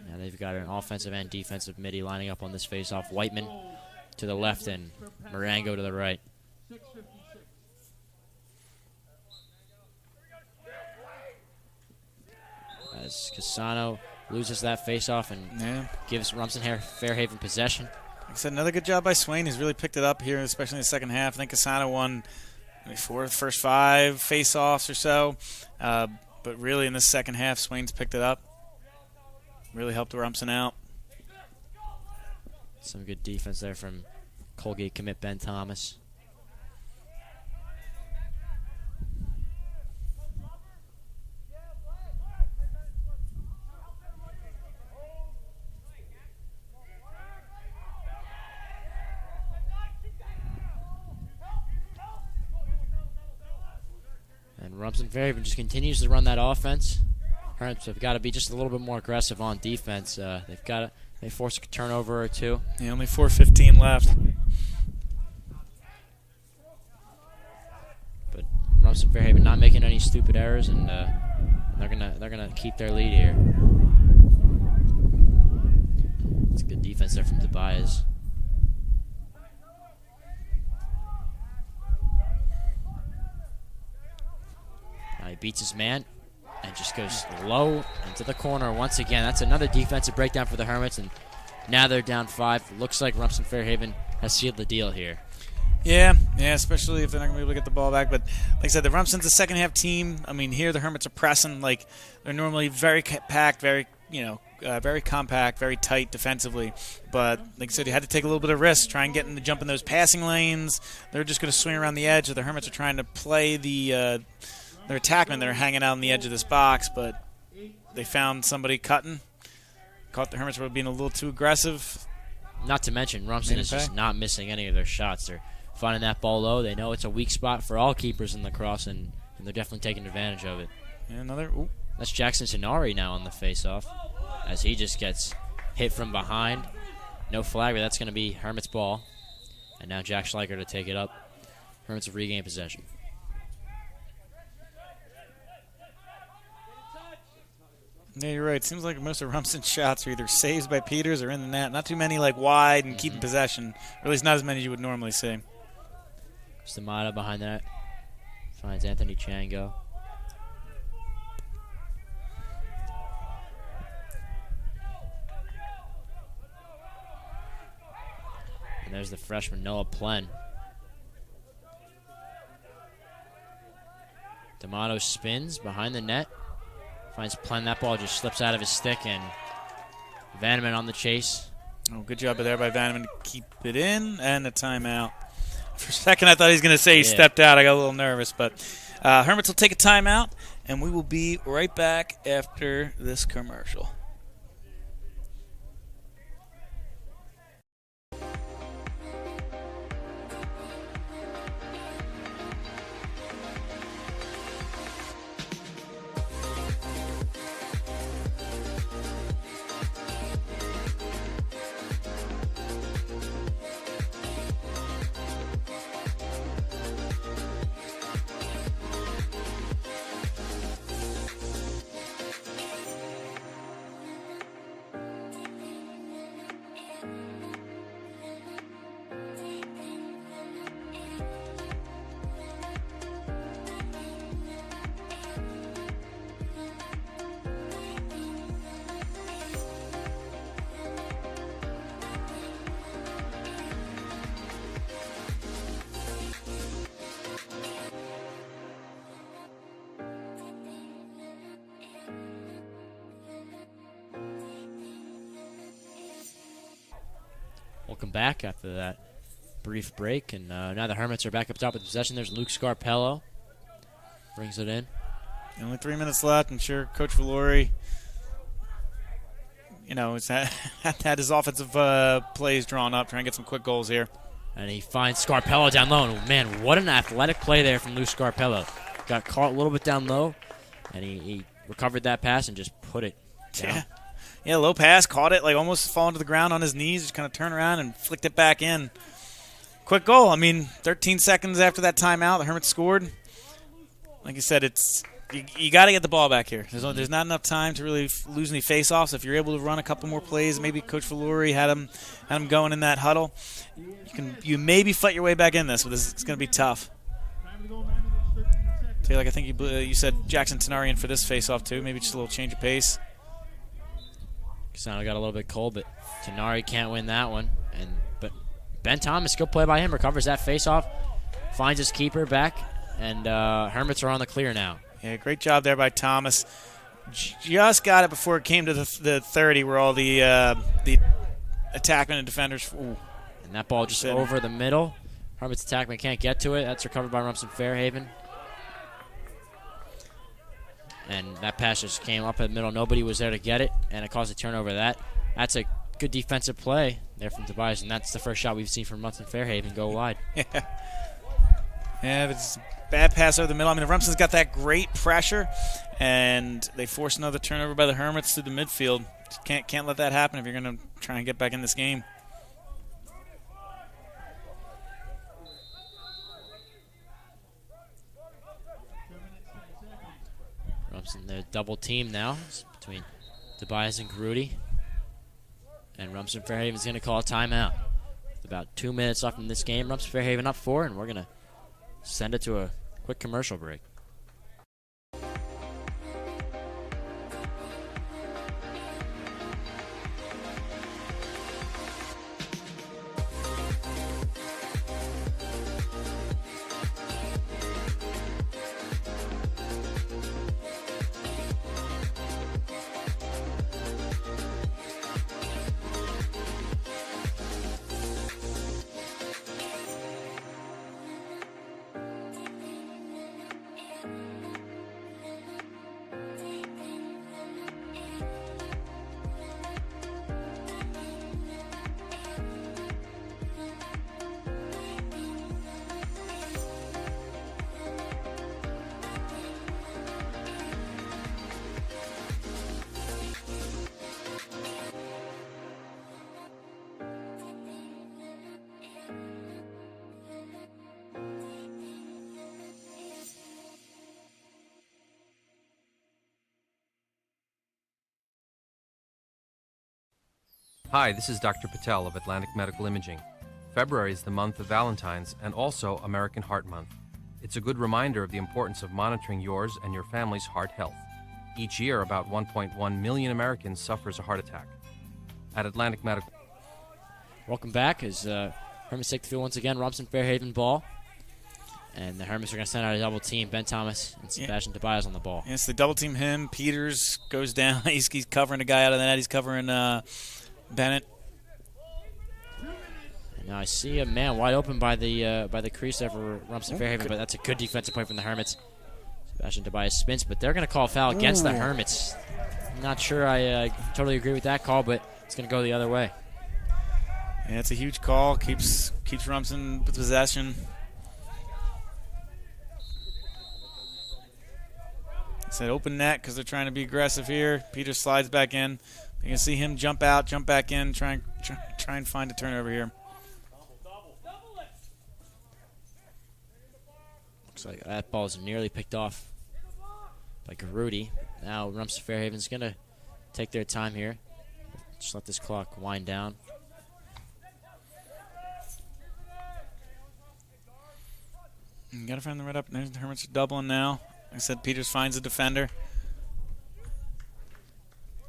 K: Now they've got an offensive and defensive midi lining up on this faceoff. Whiteman to the left and Marengo to the right. As Casano loses that faceoff and gives Rumson Fairhaven possession.
J: Like I said, another good job by Swain. He's really picked it up here, especially in the second half. I think Casano won the first 5 face-offs or so. But really in the second half, Swain's picked it up. Really helped Rumson out.
K: Some good defense there from Colgate commit Ben Thomas. And Rumson Fairhaven just continues to run that offense. Hermits have got to be just a little bit more aggressive on defense. They force a turnover or two.
J: Yeah, only 4:15 left.
K: But Rumson Fairhaven not making any stupid errors, and they're gonna keep their lead here. It's good defense there from Tobias. Now he beats his man and just goes low into the corner once again. That's another defensive breakdown for the Hermits, and now they're down 5. Looks like Rumson Fairhaven has sealed the deal here.
J: Yeah, especially if they're not going to be able to get the ball back. But like I said, the Rumson's a second-half team. I mean, here the Hermits are pressing. Like, they're normally very packed, very compact, very tight defensively. But like I said, you had to take a little bit of risk, try and get in the jump in those passing lanes. They're just going to swing around the edge. So the Hermits are trying to play their attackmen that are hanging out on the edge of this box, but they found somebody cutting. Caught the Hermits were being a little too aggressive.
K: Not to mention, Rumson is just not missing any of their shots. They're finding that ball low. They know it's a weak spot for all keepers in lacrosse, and they're definitely taking advantage of it.
J: And
K: that's Jackson Sonari now on the faceoff, as he just gets hit from behind. No flag, but that's going to be Hermits' ball. And now Jack Schleicher to take it up. Hermits have regained possession.
J: Yeah, you're right. Seems like most of Rumson's shots are either saves by Peters or in the net. Not too many wide and keeping possession. Or at least not as many as you would normally see.
K: Stamata behind that. Finds Anthony Chango. And there's the freshman Noah Plen. D'Amato spins behind the net. Finds Plen. That ball just slips out of his stick, and Vanneman on the chase.
J: Oh, good job there by Vanneman to keep it in, and a timeout. For a second, I thought he was going to say he stepped out. I got a little nervous, but Hermits will take a timeout, and we will be right back after this commercial.
K: Welcome back after that brief break. And now the Hermits are back up top with possession. There's Luke Scarpello. Brings it in.
J: Only 3 minutes left. I'm sure Coach Valori, has had his offensive plays drawn up, trying to get some quick goals here.
K: And he finds Scarpello down low. And man, what an athletic play there from Luke Scarpello. Got caught a little bit down low, and he recovered that pass and just put it down.
J: Yeah, low pass, caught it, like almost falling to the ground on his knees, just kind of turned around and flicked it back in. Quick goal. I mean, 13 seconds after that timeout, the Hermits scored. Like you said, you got to get the ball back here. There's not enough time to really lose any face-offs. If you're able to run a couple more plays, maybe Coach Valori had him going in that huddle. You maybe fight your way back in this, but it's going to be tough. So, I think you said Jackson Tenarian for this face-off too. Maybe just a little change of pace.
K: Casano got a little bit cold, but Tenari can't win that one. But Ben Thomas, good play by him, recovers that face-off, finds his keeper back, and Hermits are on the clear now.
J: Yeah, great job there by Thomas. Just got it before it came to the 30, where all the attackmen and defenders. Ooh.
K: And that ball just over the middle. Hermits attackman can't get to it. That's recovered by Rumson Fairhaven. And that pass just came up in the middle. Nobody was there to get it, and it caused a turnover. That's a good defensive play there from Tobias, and that's the first shot we've seen from Rumson Fairhaven go wide.
J: Yeah, it's a bad pass over the middle. I mean, the Rumson's got that great pressure, and they force another turnover by the Hermits through the midfield. Just can't let that happen if you're going to try and get back in this game.
K: Rumson, they're double team now. It's between Tobias and Grudy. And Rumson Fairhaven's going to call a timeout. With about 2 minutes left in this game. Rumson Fairhaven up 4, and we're going to send it to a quick commercial break.
E: Hi, this is Dr. Patel of Atlantic Medical Imaging. February is the month of Valentine's and also American Heart Month. It's a good reminder of the importance of monitoring yours and your family's heart health. Each year, about 1.1 million Americans suffers a heart attack. At Atlantic Medical.
K: Welcome back as Hermits take the field once again. Rumson Fairhaven ball. And the Hermits are going to send out a double team. Ben Thomas and Sebastian Tobias on the ball.
J: Yes, they double team him. Peters goes down. He's covering a guy out of the net. He's covering Bennett.
K: And now I see a man wide open by the crease there for Rumson Fairhaven, but that's a good defensive play from the Hermits. Sebastian Tobias spins, but they're going to call a foul against the Hermits. I'm not sure I totally agree with that call, but it's going to go the other way.
J: Yeah, it's a huge call. Keeps Rumson with possession. It's an open net because they're trying to be aggressive here. Peters slides back in. You can see him jump out, jump back in, try and find a turnover here.
K: Looks like that ball is nearly picked off by Garuti. Now Rumson Fairhaven's going to take their time here. Just let this clock wind down.
J: You got to find the red up. There's the Hermits doubling now. Like I said, Peters finds a defender.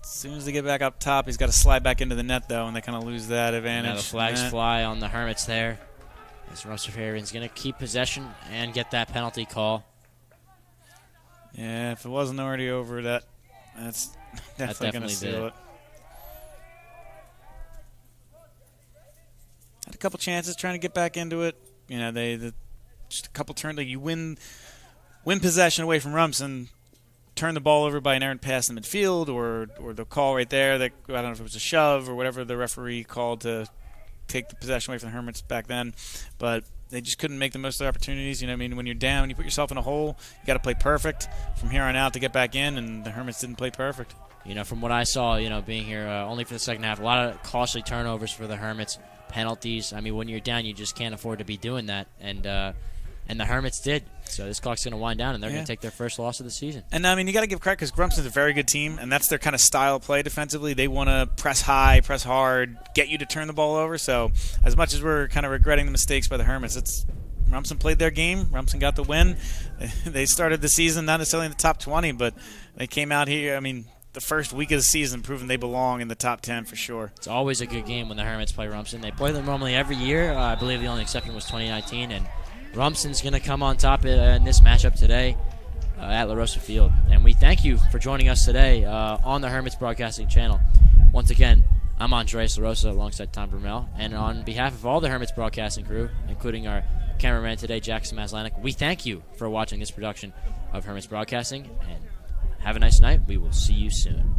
J: As soon as they get back up top, he's got to slide back into the net, though, and they kind of lose that advantage.
K: Now the flags fly on the Hermits there. As Rumson Fairhaven's going to keep possession and get that penalty call.
J: Yeah, if it wasn't already over, that's definitely going to seal it. couple chances trying to get back into it. You know, just a couple turns. Like you win possession away from Rumson, turn the ball over by an errant pass in midfield, or the call right there that I don't know if it was a shove or whatever the referee called to take the possession away from the Hermits back then, but they just couldn't make the most of the opportunities. You know, I mean, when you're down, you put yourself in a hole. You got to play perfect from here on out to get back in, and the Hermits didn't play perfect.
K: You know, from what I saw, you know, being here only for the second half, a lot of costly turnovers for the Hermits, penalties. I mean, when you're down, you just can't afford to be doing that, and the Hermits did. So this clock's going to wind down, and they're going to take their first loss of the season.
J: And, I mean, you got to give credit because Rumson's a very good team, and that's their kind of style of play defensively. They want to press high, press hard, get you to turn the ball over. So as much as we're kind of regretting the mistakes by the Hermits, Rumson played their game. Rumson got the win. They started the season not necessarily in the top 20, but they came out here, I mean, the first week of the season proving they belong in the top 10 for sure.
K: It's always a good game when the Hermits play Rumson. They play them normally every year. I believe the only exception was 2019, and Rumson's going to come on top in this matchup today at La Rosa Field. And we thank you for joining us today on the Hermits Broadcasting Channel. Once again, I'm Andres La Rosa alongside Tom Brumell. And on behalf of all the Hermits Broadcasting crew, including our cameraman today, Jackson Maslanik, we thank you for watching this production of Hermits Broadcasting. And have a nice night. We will see you soon.